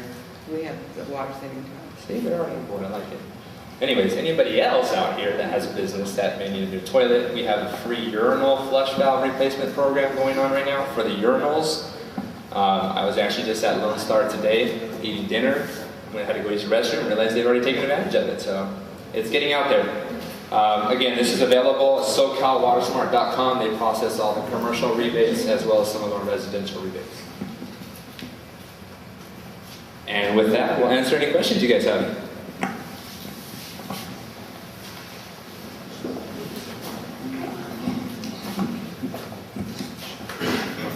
We have the water saving toilets. See, they're already on board, I like it. Anyways, anybody else out here that has a business that may need a new toilet, we have a free urinal flush valve replacement program going on right now for the urinals. I was actually just at Lone Star today, eating dinner. When I had to go use the restroom, realized they've already taken advantage of it, so it's getting out there. Again, this is available at SoCalWatersmart.com. They process all the commercial rebates as well as some of our residential rebates. And with that, we'll answer any questions you guys have.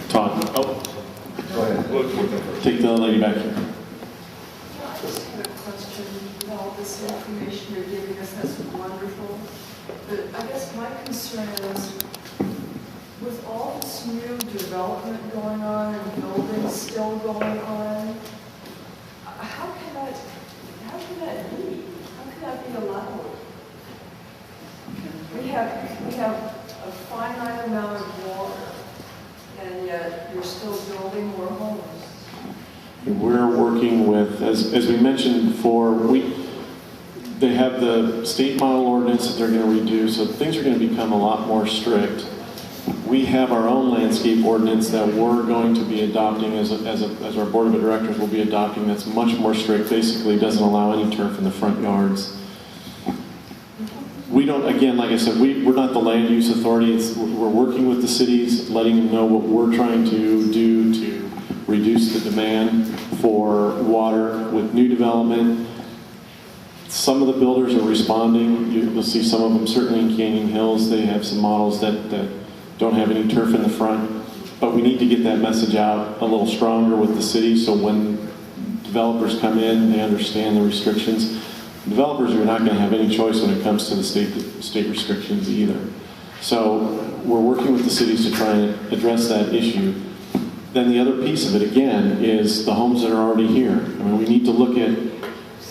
Todd, Go ahead. take the lady back here. I just had a question with all this information you're giving us. That's wonderful. But I guess my concern is, with all this new development going on and buildings still going on, how can that be? How can that be allowed? We have a finite amount of water, and yet you're still building more homes. We're working with, as we mentioned before, they have the state model ordinance that they're going to redo, so things are going to become a lot more strict. We have our own landscape ordinance that we're going to be adopting as our board of directors will be adopting that's much more strict. Basically doesn't allow any turf in the front yards. We don't, again, like I said, we're not the land use authority. We're working with the cities, letting them know what we're trying to do to reduce the demand for water with new development. Some of the builders are responding. You'll see some of them, certainly in Canyon Hills, they have some models that don't have any turf in the front. But we need to get that message out a little stronger with the city, so when developers come in, they understand the restrictions. Developers are not going to have any choice when it comes to the state restrictions either. So we're working with the cities to try and address that issue. Then the other piece of it, again, is the homes that are already here. I mean, we need to look at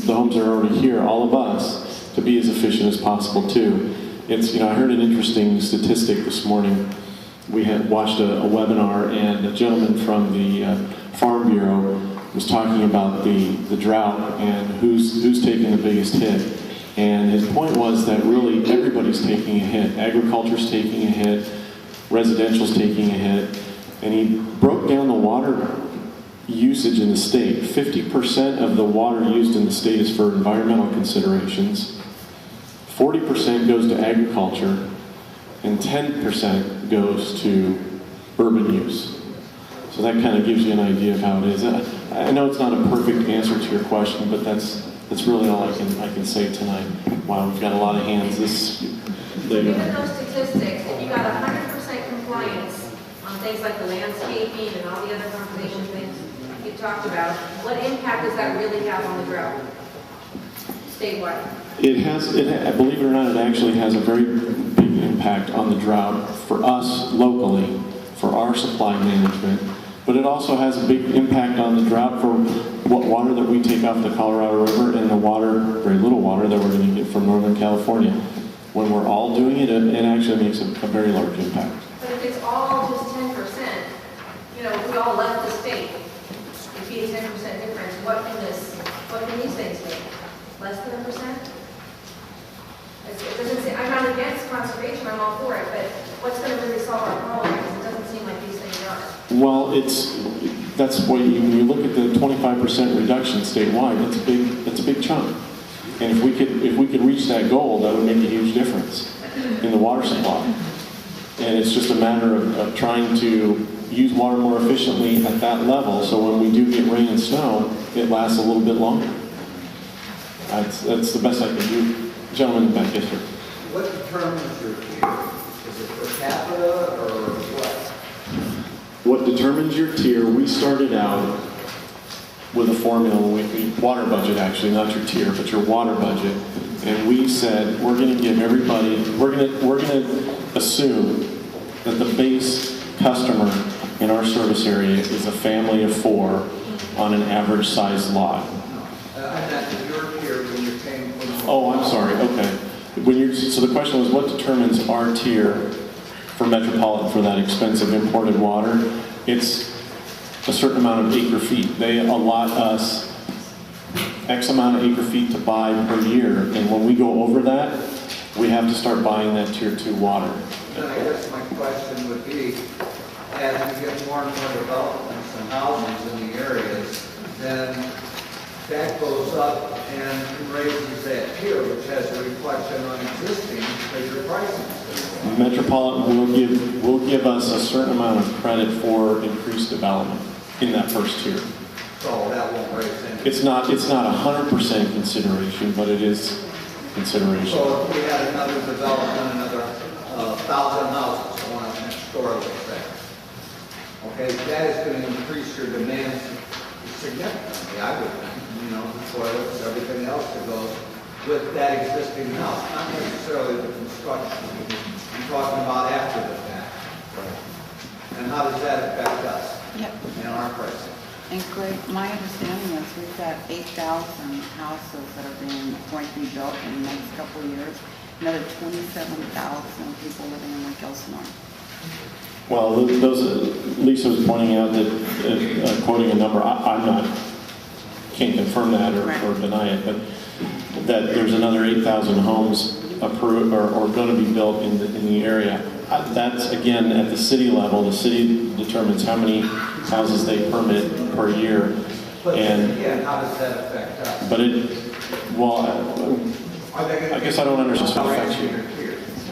the homes that are already here, all of us, to be as efficient as possible too. It's, I heard an interesting statistic this morning. We had watched a webinar, and a gentleman from the Farm Bureau was talking about the drought and who's taking the biggest hit. And his point was that really everybody's taking a hit. Agriculture's taking a hit, residential's taking a hit, and he broke down the water usage in the state. 50% of the water used in the state is for environmental considerations, 40% goes to agriculture, and 10% goes to urban use. So that kind of gives you an idea of how it is. I know it's not a perfect answer to your question, but that's really all I can say tonight. Wow, we've got a lot of hands. Given those statistics, if you got 100% compliance on things like the landscaping and all the other conservation things you talked about, what impact does that really have on the drought statewide? It has, believe it or not, it actually has a very big impact on the drought for us locally, for our supply management, but it also has a big impact on the drought for what water that we take off the Colorado River and the water, very little water that we're going to get from Northern California. When we're all doing it, it actually makes a very large impact. But if it's all just 10%, if we all left the state, it'd be a 10% difference. What can these things do? Less than 1%? It doesn't say, I'm not against conservation, I'm all for it, but what's going to really solve our problem? Because it doesn't seem like these things are. Well, that's why when you look at the 25% reduction statewide, that's a big chunk. And if we could reach that goal, that would make a huge difference in the water supply. And it's just a matter of trying to use water more efficiently at that level, so when we do get rain and snow, it lasts a little bit longer. That's the best I can do. Gentleman back here, sir. What determines your tier? Is it per capita or what? What determines your tier, we started out with a formula, water budget actually, not your tier, but your water budget. And we said, we're going to give everybody, we're going to assume that the base customer in our service area is a family of 4 on an average size lot. I'm not your tier when you're paying for the... Oh, I'm sorry, okay. So the question was, what determines our tier for Metropolitan for that expensive imported water? It's a certain amount of acre feet. They allot us X amount of acre feet to buy per year, and when we go over that, we have to start buying that tier 2 water. Then I guess my question would be, as we get more and more developments and houses in the areas, then that goes up and raises that tier, which has a reflection on existing bigger prices. Metropolitan will give us a certain amount of credit for increased development in that first tier. So that won't raise anything. It's not 100% consideration, but it is consideration. So if we had another development, another 1,000 houses, I want to next door, let's say. Okay, that is going to increase your demand significantly, I would think. The toilets, everything else that goes with that existing house, not necessarily the construction. I'm talking about after the fact. And how does that affect us in our pricing? And Greg, my understanding is we've got 8,000 houses that are going to be built in the next couple of years. Another 27,000 people living in Lake Elsinore. Well, Lisa was pointing out that, quoting a number, can't confirm that or deny it, but that there's another 8,000 homes approved or going to be built in the area. That's, again, at the city level. The city determines how many houses they permit per year. But and again, how does that affect us? But I guess I don't understand how it affects you.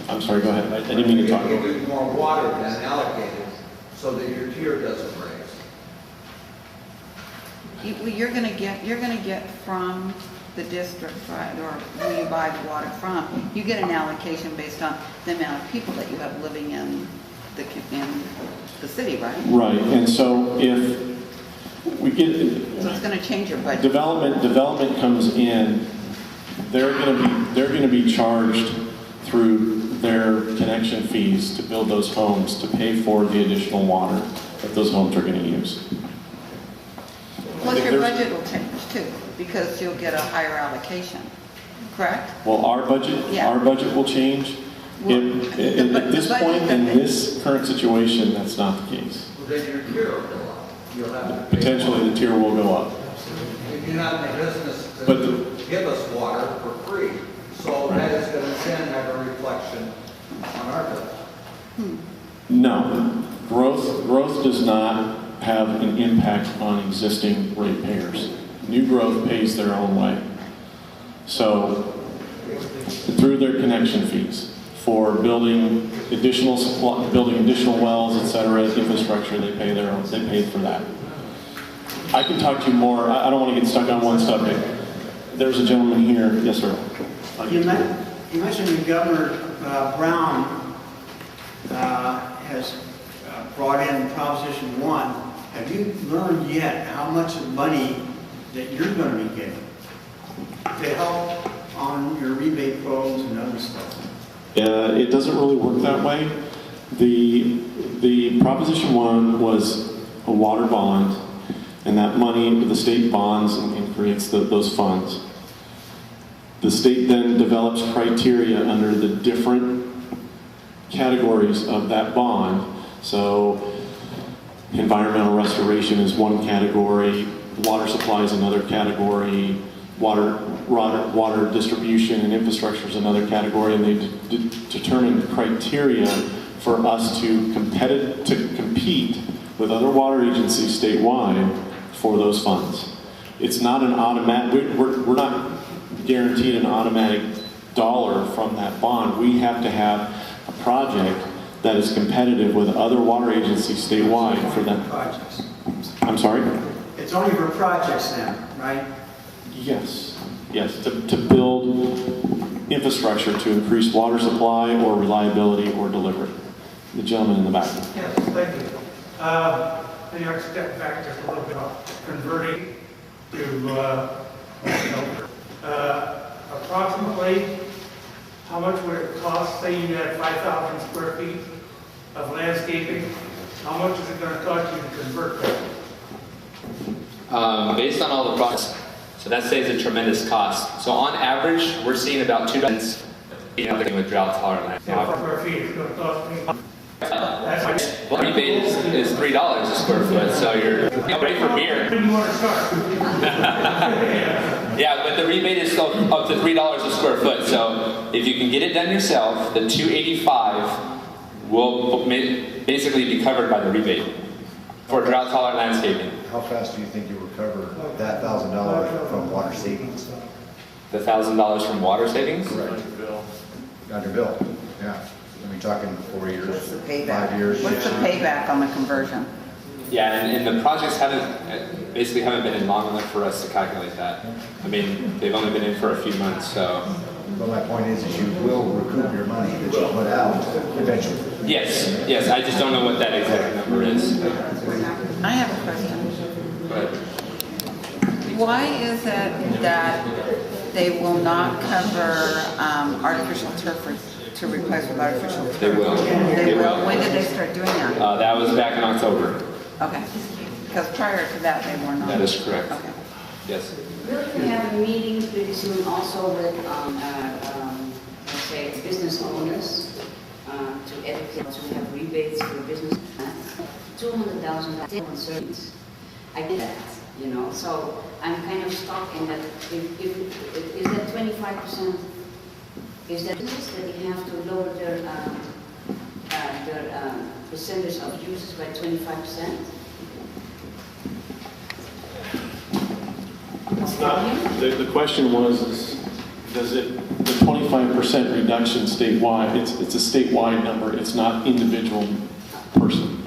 I'm sorry, go ahead. I didn't mean to talk over you. Give you more water than allocated so that your tier doesn't raise. You're going to get from the district, right, or who you buy the water from. You get an allocation based on the amount of people that you have living in the city, right? Right, and so if we get, So it's going gonna change your budget. Development comes in, they're gonna be charged through their connection fees to build those homes to pay for the additional water that those homes are gonna use. Plus your budget will change too, because you'll get a higher allocation, correct? Well, our budget will change. Well, At this point, in this current situation, that's not the case. Well, then your tier will go up. You'll have to pay Potentially, more. the tier will go up. If you're not in the business But to give us water for free, so that is going to then have a reflection on our bill. No, growth does not have an impact on existing ratepayers. New growth pays their own way. So, through their connection fees for building additional wells, et cetera, infrastructure, they pay for that. I can talk to you more. I don't want to get stuck on one subject. There's a gentleman here. Yes, sir. You mentioned that Governor Brown has brought in Proposition 1. Have you learned yet how much money that you're going to be getting to help on your rebate programs and other stuff? It doesn't really work that way. The Proposition 1 was a water bond, and that money, the state bonds and creates those funds. The state then develops criteria under the different categories of that bond. So environmental restoration is one category, water supply is another category, water distribution and infrastructure is another category, and they determine criteria for us to compete with other water agencies statewide for those funds. It's not an automatic, we're not guaranteed an automatic dollar from that bond. We have to have a project that is competitive with other water agencies statewide for them. Projects. I'm sorry? It's only for projects then, right? Yes, to build infrastructure to increase water supply or reliability or delivery. The gentleman in the back. Yes, thank you. Maybe I can step back just a little bit on converting to approximately how much would it cost, say you had 5,000 square feet of landscaping, how much is it going to cost you to convert that? Based on all the products, so that saves a tremendous cost. So on average, we're seeing about $2 with drought tolerant. Square feet, it's going to cost me. Well, rebate is $3 a square foot, so you're ready for beer. When do you want to start? Yeah, but the rebate is still up to $3 a square foot. So if you can get it done yourself, the $285 will basically be covered by the rebate for drought tolerant landscaping. How fast do you think you recover that $1,000 from water savings? The $1,000 from water savings? Correct. On your bill, yeah. I mean, talking 4 years, What's the payback? 5 years. What's the payback on the conversion? Yeah, and the projects basically haven't been in long enough for us to calculate that. I mean, they've only been in for a few months, so. But my point is you will recoup your money that you put out eventually. Yes, I just don't know what that exact number is. I have a question. But Why is it that they will not cover artificial turf to replace with artificial turf? They will. They will? When did they start doing that? that was back in October. Okay. Because prior to that, they were not. That is correct. Okay. Yes. Will you have a meeting pretty soon also with, let's say, business owners to educate, to have rebates for business? $200,000 concerns. I did that, you know, so I'm kind of stuck in that. Is that 25%? Is that business that you have to lower their percentage of users by 25%? The question was, does it, the 25% reduction statewide, it's a statewide number, it's not individual person.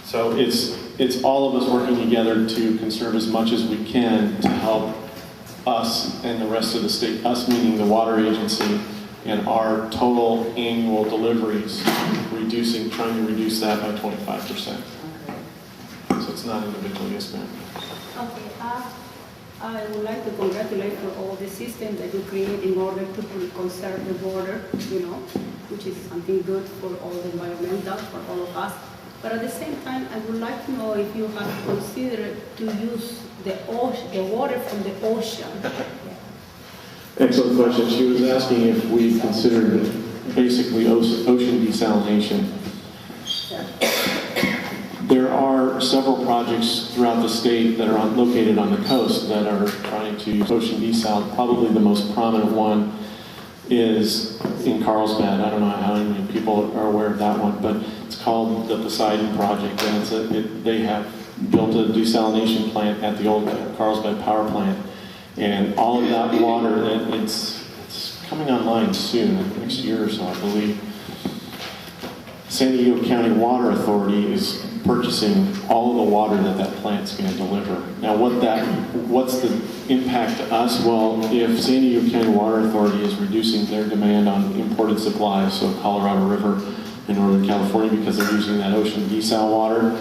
So it's all of us working together to conserve as much as we can to help us and the rest of the state, us meaning the water agency, and our total annual deliveries, trying to reduce that by 25%. So it's not individual, yes ma'am. Okay, I would like to congratulate for all the system that you create in order to conserve the water, which is something good for all the environmental, for all of us. But at the same time, I would like to know if you have considered to use the water from the ocean. Excellent question. She was asking if we considered basically ocean desalination. There are several projects throughout the state that are located on the coast that are trying to use ocean desal. Probably the most prominent one is in Carlsbad. I don't know how many people are aware of that one, but it's called the Poseidon Project, and they have built a desalination plant at the old Carlsbad power plant, and all of that water, it's coming online soon, next year or so, I believe. San Diego County Water Authority is purchasing all of the water that plant's going to deliver. Now, what's the impact to us? Well, if San Diego County Water Authority is reducing their demand on imported supplies, so Colorado River in Northern California, because they're using that ocean desal water,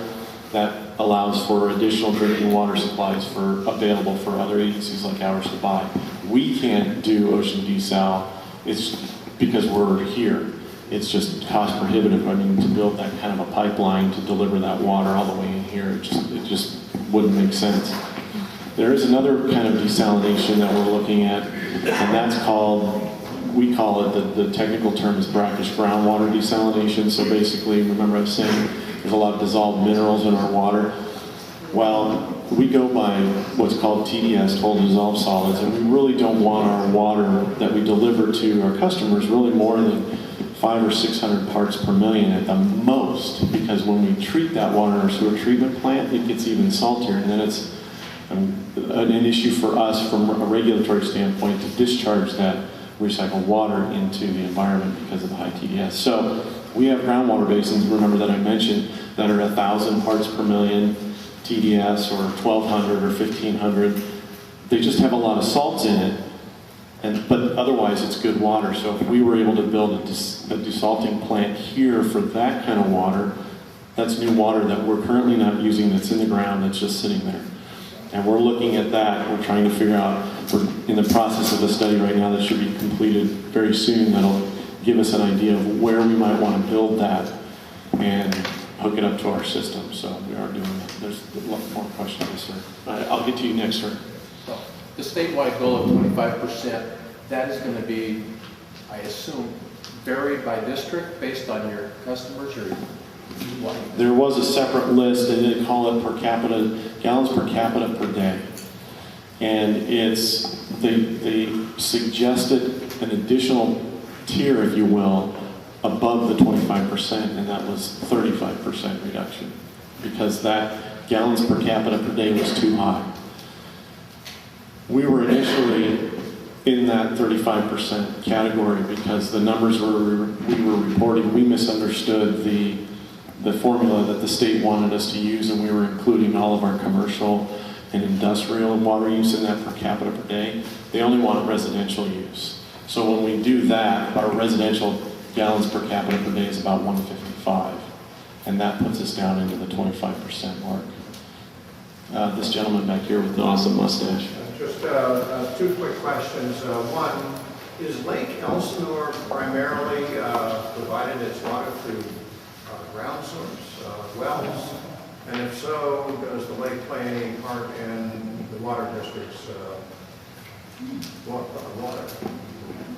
that allows for additional drinking water supplies available for other agencies like ours to buy. We can't do ocean desal. It's because we're here. It's just cost prohibitive. I mean, to build that kind of a pipeline to deliver that water all the way in here, it just wouldn't make sense. There is another kind of desalination that we're looking at, and that's we call it, the technical term is brackish groundwater desalination. So basically, remember I was saying there's a lot of dissolved minerals in our water. Well, we go by what's called TDS, total dissolved solids, and we really don't want our water that we deliver to our customers really more than 500 or 600 parts per million at the most, because when we treat that water in our sewer treatment plant, it gets even saltier, and then it's an issue for us from a regulatory standpoint to discharge that recycled water into the environment because of the high TDS. So we have groundwater basins, remember that I mentioned, that are 1,000 parts per million TDS or 1,200 or 1,500. They just have a lot of salts in it. But otherwise, it's good water. So if we were able to build a desalting plant here for that kind of water, that's new water that we're currently not using, that's in the ground, that's just sitting there. And we're looking at that. We're trying to figure out, we're in the process of a study right now that should be completed very soon that'll give us an idea of where we might want to build that and hook it up to our system. So we are doing that. There's a lot more questions, sir. I'll get to you next, sir. The statewide goal of 25%, that is going to be, I assume, varied by district based on your customers, or what? There was a separate list, and they call it per capita, gallons per capita per day. And they suggested an additional tier, if you will, above the 25%, and that was 35% reduction, because that gallons per capita per day was too high. We were initially in that 35% category because the numbers we were reporting, we misunderstood the formula that the state wanted us to use, and we were including all of our commercial and industrial water use in that per capita per day. They only want residential use. So when we do that, our residential gallons per capita per day is about 155, and that puts us down into the 25% mark. This gentleman back here with the awesome mustache. Just two quick questions. One, is Lake Elsinore primarily provided its water through ground source wells? And if so, does the lake play any part in the water district's water?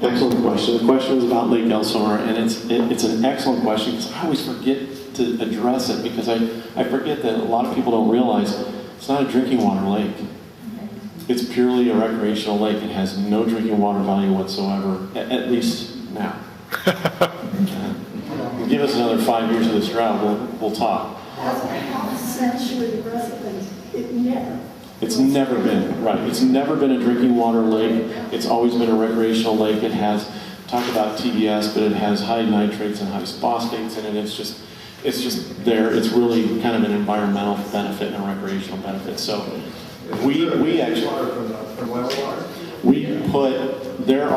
Excellent question. The question was about Lake Elsinore, and it's an excellent question because I always forget to address it because I forget that a lot of people don't realize it's not a drinking water lake. It's purely a recreational lake. It has no drinking water value whatsoever, at least now. Give us another 5 years of this drought, we'll talk. Essentially resident, It's never been, right. It's never been a drinking water lake. It's always been a recreational lake. It has, talk about TDS, but it has high nitrates and high phosphates in it. It's just there. It's really kind of an environmental benefit and a recreational benefit. So we actually, there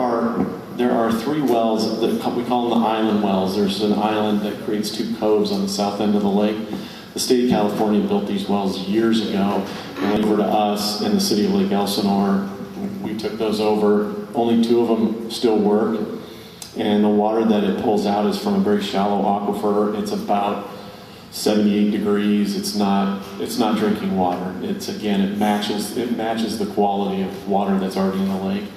are 3 wells that we call them the island wells. There's an island that creates 2 coves on the south end of the lake. The state of California built these wells years ago and went over to us in the city of Lake Elsinore. We took those over. Only 2 of them still work. And the water that it pulls out is from a very shallow aquifer. It's about 78 degrees. It's not drinking water. It matches the quality of water that's already in the lake.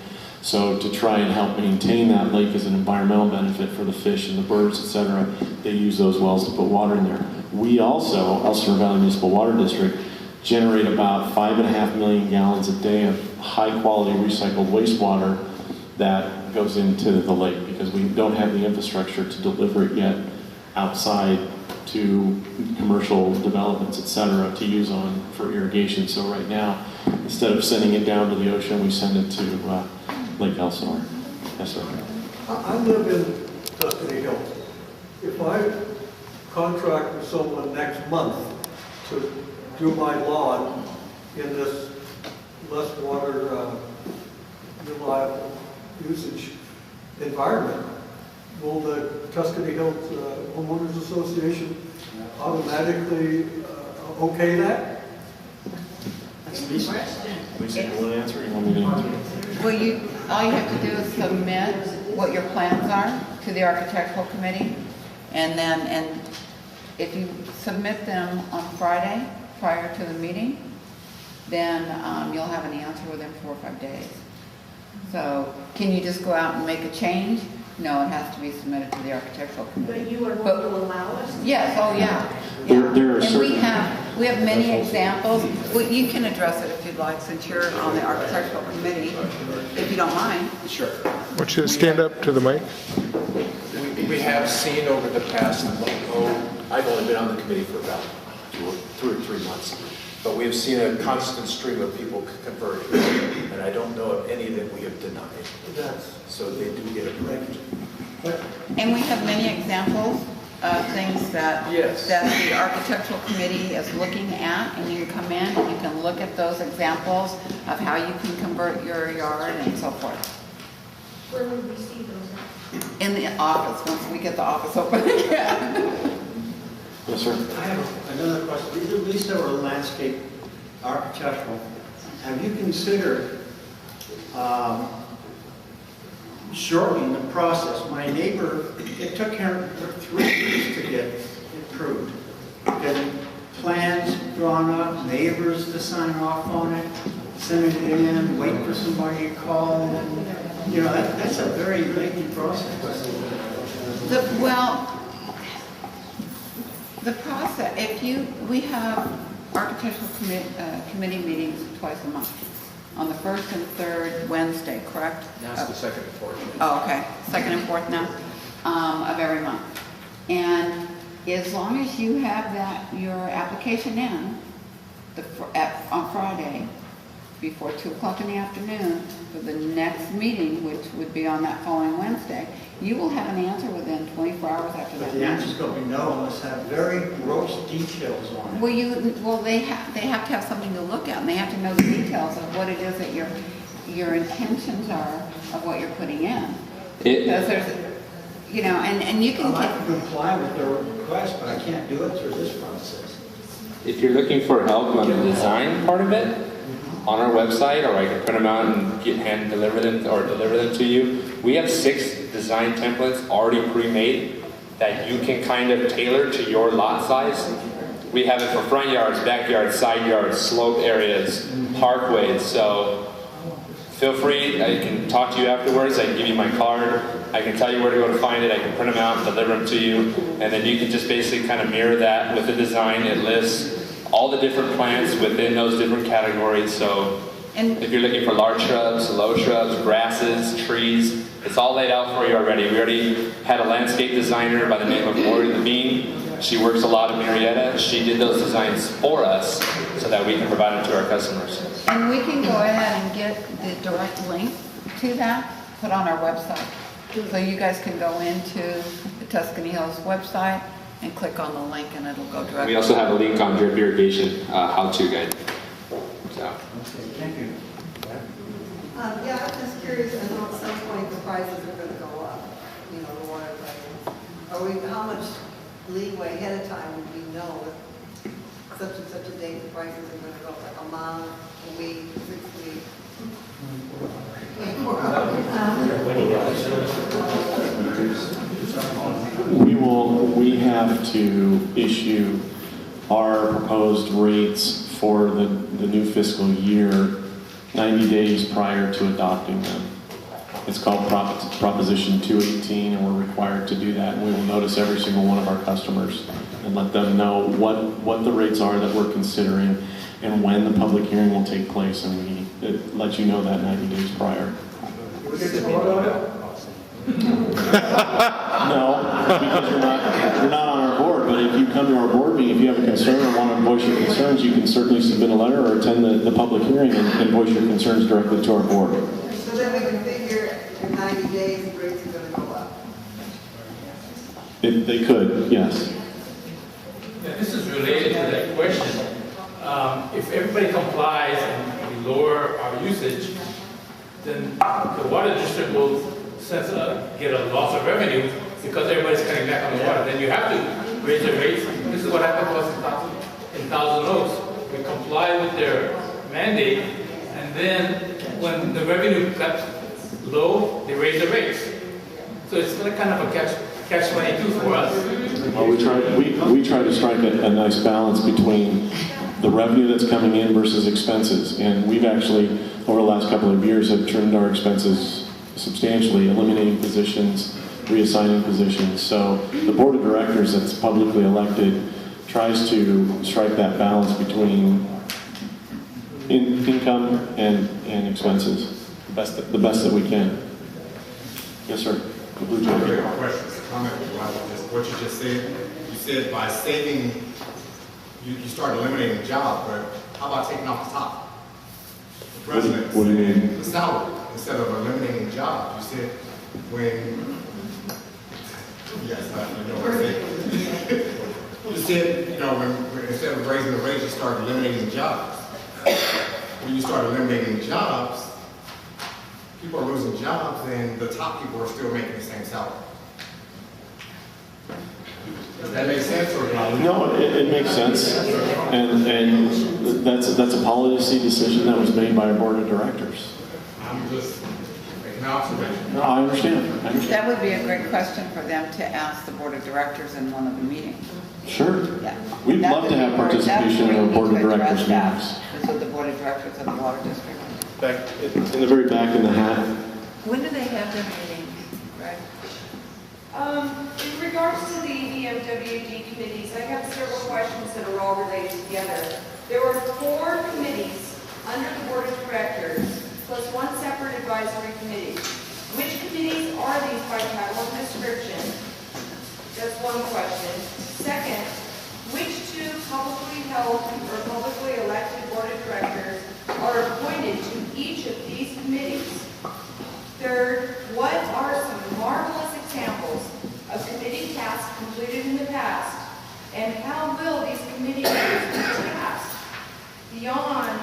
So to try and help maintain that lake as an environmental benefit for the fish and the birds, etc., they use those wells to put water in there. We also, Elsinore Valley Municipal Water District, generate about 5.5 million gallons a day of high-quality recycled wastewater that goes into the lake because we don't have the infrastructure to deliver it yet outside to commercial developments, etc., to use on for irrigation. So right now, instead of sending it down to the ocean, we send it to Lake Elsinore. Yes, sir. I live in Tuscany Hills. If I contract with someone next month to do my lawn in this less water reliable usage environment, will the Tuscany Hills Homeowners Association automatically okay that? That's Lisa. Lisa, you want to answer? You want me to answer? Well, all you have to do is submit what your plans are to the architectural committee, and if you submit them on Friday prior to the meeting, then you'll have an answer within 4 or 5 days. So, can you just go out and make a change? No, it has to be submitted to the architectural committee. But you are going to allow us? Yes, oh yeah. There are And certain... we have many examples. Well, you can address it if you'd like, since you're on the architectural committee, if you don't mind. Sure. Want you to stand up to the mic? We have seen over the past, I've only been on the committee for about 2 or 3 months, but we have seen a constant stream of people converting, and I don't know of any that we have denied. So they do get approved. And we have many examples of things that the architectural committee is looking at, and you can come in and you can look at those examples of how you can convert your yard and so forth. Where would we see those? In the office, once we get the office open again. Yes, sir. I have another question. Either Lisa or landscape architectural, have you considered shortening the process? My neighbor, it took him 3 years to get approved. Getting plans drawn up, neighbors to sign off on it, sending it in, wait for somebody to call, and, you know, that's a very lengthy process. The process, we have architectural committee meetings twice a month, on the 1st and 3rd Wednesday, correct? Now it's the 2nd and 4th. Oh, okay, 2nd and 4th now, of every month. And as long as you have your application in on Friday, before 2 o'clock in the afternoon, for the next meeting, which would be on that following Wednesday, you will have an answer within 24 hours after that. But the answer's going to be no, unless have very gross details on it. Well, they have to have something to look at, and they have to know the details of what it is that your intentions are of what you're putting in. Because there's, and you can. I can comply with their request, but I can't do it through this process. If you're looking for help on the design part of it, on our website, or I can print them out and deliver them to you. We have 6 design templates already pre-made that you can kind of tailor to your lot size. We have it for front yards, backyards, side yards, slope areas, parkways. So feel free. I can talk to you afterwards. I can give you my card. I can tell you where to go to find it. I can print them out and deliver them to you. And then you can just basically kind of mirror that with the design. It lists all the different plants within those different categories. So if you're looking for large shrubs, low shrubs, grasses, trees, it's all laid out for you already. We already had a landscape designer by the name of Morrison. She works a lot in Marietta. She did those designs for us so that we can provide them to our customers. And we can go ahead and get the direct link to that put on our website. So you guys can go into the Tuscany Hills website and click on the link, and it'll go directly. We also have a link on drip irrigation how-to guide. So. Okay, thank you. Yeah, I'm just curious, I know at some point the prices are going to go up, the water prices. How much leeway ahead of time would we know think prices are gonna go like a month, a week, 6 weeks? We have to issue our proposed rates for the new fiscal year 90 days prior to adopting them. It's called Proposition 218, and we're required to do that. And we will notice every single one of our customers and let them know what the rates are that we're considering and when the public hearing will take place, and we let you know that 90 days prior. We get to vote on it? No, because you're not on our board, but if you come to our board meeting, if you have a concern or want to voice your concerns, you can certainly submit a letter or attend the public hearing and voice your concerns directly to our board. So then we can figure in 90 days, the rates are gonna go up. If they could, yes. Yeah, this is related to that question. If everybody complies and we lower our usage, then the water district will get a loss of revenue because everybody's cutting back on the water. Then you have to raise the rates. This is what happened to us in Thousand Oaks. We comply with their mandate, and then when the revenue got low, they raise the rates. So it's like kind of a catch-22 for us. Well, we try to strike a nice balance between the revenue that's coming in versus expenses. And we've actually, over the last couple of years, have trimmed our expenses substantially, eliminating positions, reassigning positions. So the board of directors that's publicly elected tries to strike that balance between income and expenses the best that we can. Yes, sir. The blue jacket. Question, comment about what you just said. You said by saving, you start eliminating jobs, but how about taking off the top? The president, what do you mean? The salary, instead of eliminating jobs. You said when, yes, I know what I'm saying. You said, you know, when instead of raising the rate, you start eliminating jobs. When you start eliminating jobs, people are losing jobs, and the top people are still making the same salary. Does that make sense, or no? It makes sense, and that's a policy decision that was made by our board of directors. I'm just making an observation. No, I understand. That would be a great question for them to ask the board of directors in one of the meetings. Sure. Yeah. We'd love to have participation in our board of directors meetings. meetings. So the board of directors of the water district. Back in the very back in the hat. When do they have their meeting, Greg? In regards to the EVMWD committees, I have several questions that are all related together. There were 4 committees under the board of directors, plus 1 separate advisory committee. Which committees are these by title and description? That's one question. Second, which 2 publicly held or publicly elected board of directors are appointed to each of these committees? Third, what are some marvelous examples of committee tasks completed in the past, and how will these committee members be tasked beyond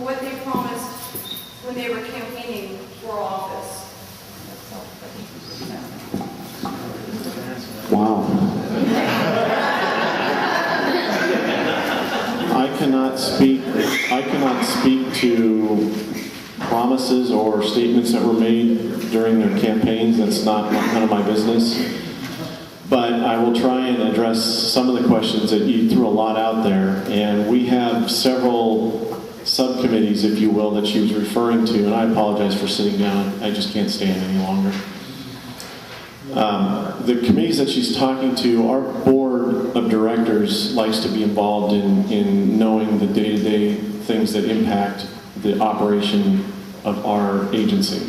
what they promised when they were campaigning for office? Wow. I cannot speak to promises or statements that were made during their campaigns. That's none of my business. But I will try and address some of the questions that you threw a lot out there. And we have several subcommittees, if you will, that she was referring to. And I apologize for sitting down. I just can't stand any longer. The committees that she's talking to, our board of directors likes to be involved in knowing the day-to-day things that impact the operation of our agency.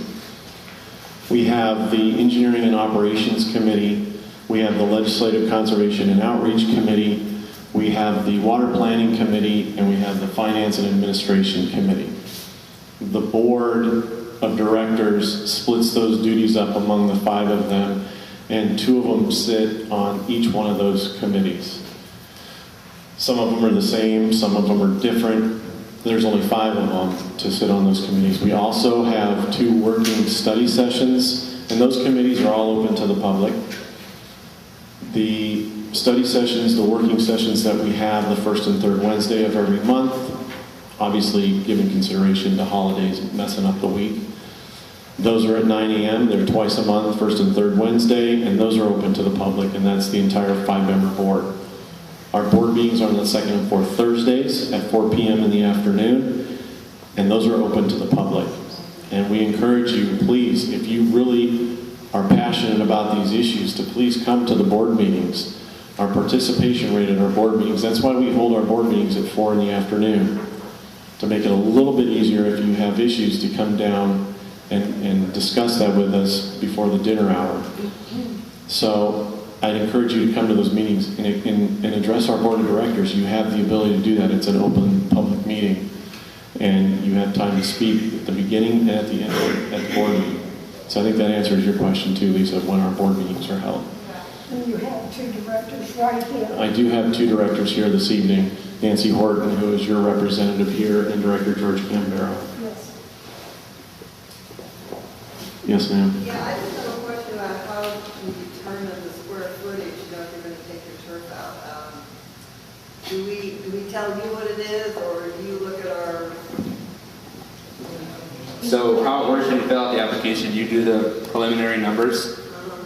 We have the Engineering and Operations Committee, we have the Legislative Conservation and Outreach Committee, we have the Water Planning Committee, and we have the Finance and Administration Committee. The board of directors splits those duties up among the 5 of them, and 2 of them sit on each one of those committees. Some of them are the same, some of them are different. There's only 5 of them to sit on those committees. We also have 2 working study sessions, and those committees are all open to the public. The study sessions, the working sessions that we have the first and third Wednesday of every month, obviously giving consideration to holidays messing up the week. Those are at 9 a.m. They're twice a month, first and third Wednesday, and those are open to the public, and that's the entire 5-member board. Our board meetings are on the second and fourth Thursdays at 4 p.m. in the afternoon, and those are open to the public. And we encourage you, please, if you really are passionate about these issues, to please come to the board meetings. Our participation rate at our board meetings, that's why we hold our board meetings at 4 in the afternoon, to make it a little bit easier if you have issues to come down and discuss that with us before the dinner hour. So I'd encourage you to come to those meetings and address our board of directors. You have the ability to do that. It's an open public meeting, and you have time to speak at the beginning and at the end at the board meeting. So I think that answers your question too, Lisa, of when our board meetings are held. And you have 2 directors right here. I do have 2 directors here this evening, Nancy Horton, who is your representative here, and Director George Gambaro. Yes. Yes, ma'am. Yeah, I just have a question about how you determine the square footage, if you're going to take your turf out. Do we tell you what it is, or do you look at our... So how it works when you fill out the application, you do the preliminary numbers.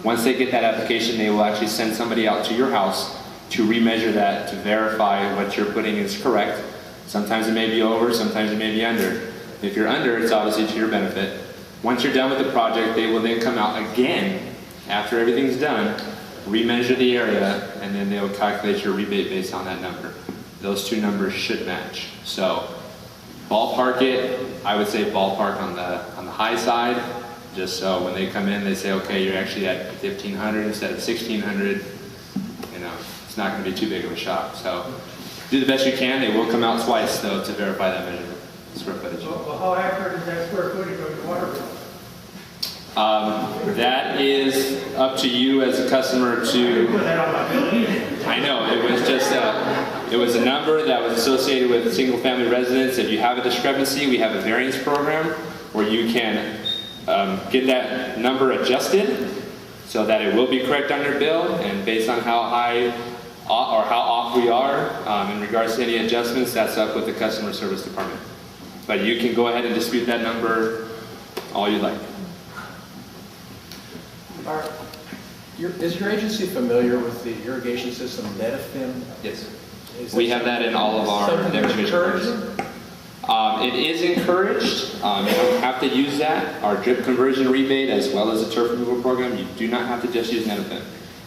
Once they get that application, they will actually send somebody out to your house to remeasure that, to verify what you're putting is correct. Sometimes it may be over, sometimes it may be under. If you're under, it's obviously to your benefit. Once you're done with the project, they will then come out again, after everything's done, remeasure the area, and then they'll calculate your rebate based on that number. Those 2 numbers should match. So ballpark it, I would say ballpark on the high side, just so when they come in, they say, okay, you're actually at 1,500 instead of 1,600. You know, it's not going to be too big of a shock. So do the best you can. They will come out twice, though, to verify that measurement, square footage. Well, how accurate is that square footage of your water bill? That is up to you as a customer to... Put that on my bill either. I know, it was just it was a number that was associated with single-family residents. If you have a discrepancy, we have a variance program where you can get that number adjusted so that it will be correct on your bill, and based on how high or how off we are in regards to any adjustments, that's up with the customer service department. But you can go ahead and dispute that number all you like. Is your agency familiar with the irrigation system Netafim? Yes. We have that in all of our demonstration programs. It is encouraged. You don't have to use that. Our drip conversion rebate, as well as the turf removal program, you do not have to just use Netafim.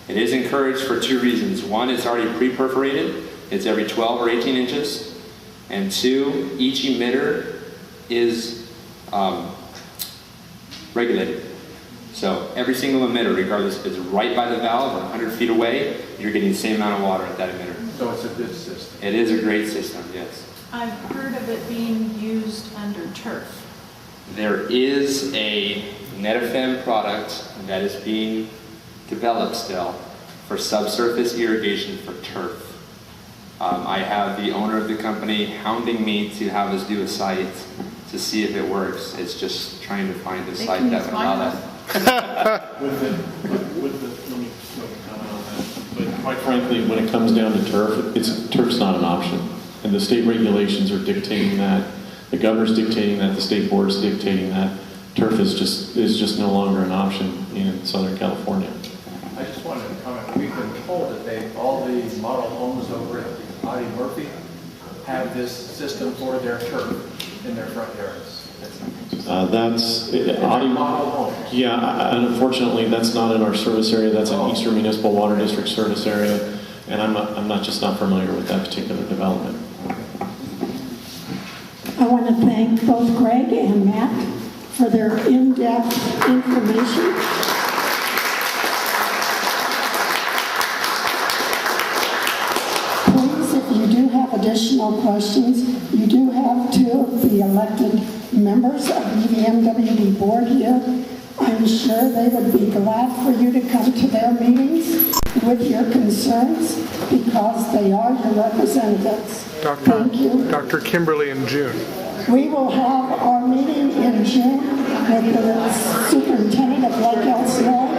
It is encouraged for 2 reasons. One, it's already pre-perforated. It's every 12 or 18 inches. And 2, each emitter is regulated. So every single emitter, regardless if it's right by the valve or 100 feet away, you're getting the same amount of water at that emitter. So it's a good system. It is a great system, yes. I've heard of it being used under turf. There is a Netafim product that is being developed still for subsurface irrigation for turf. I have the owner of the company hounding me to have us do a site to see if it works. It's just trying to find a site that would allow that. Let me comment on that. But quite frankly, when it comes down to turf's not an option. And the state regulations are dictating that. The governor's dictating that. The state board's dictating that. Turf is just no longer an option in Southern California. I just wanted to comment. We've been told that all the model homes over at Audie Murphy have this system for their turf in their front yards. That's yeah, and unfortunately that's not in our service area. That's an Eastern Municipal Water District service area, and I'm not familiar with that particular development. I want to thank both Greg and Matt for their in-depth information. Please, if you do have additional questions, you do have 2 of the elected members of EVMWD board here. I'm sure they would be glad for you to come to their meetings with your concerns because they are your representatives. Thank you. Dr. Kimberly in June. We will have our meeting in June with the superintendent of Lake Elsinore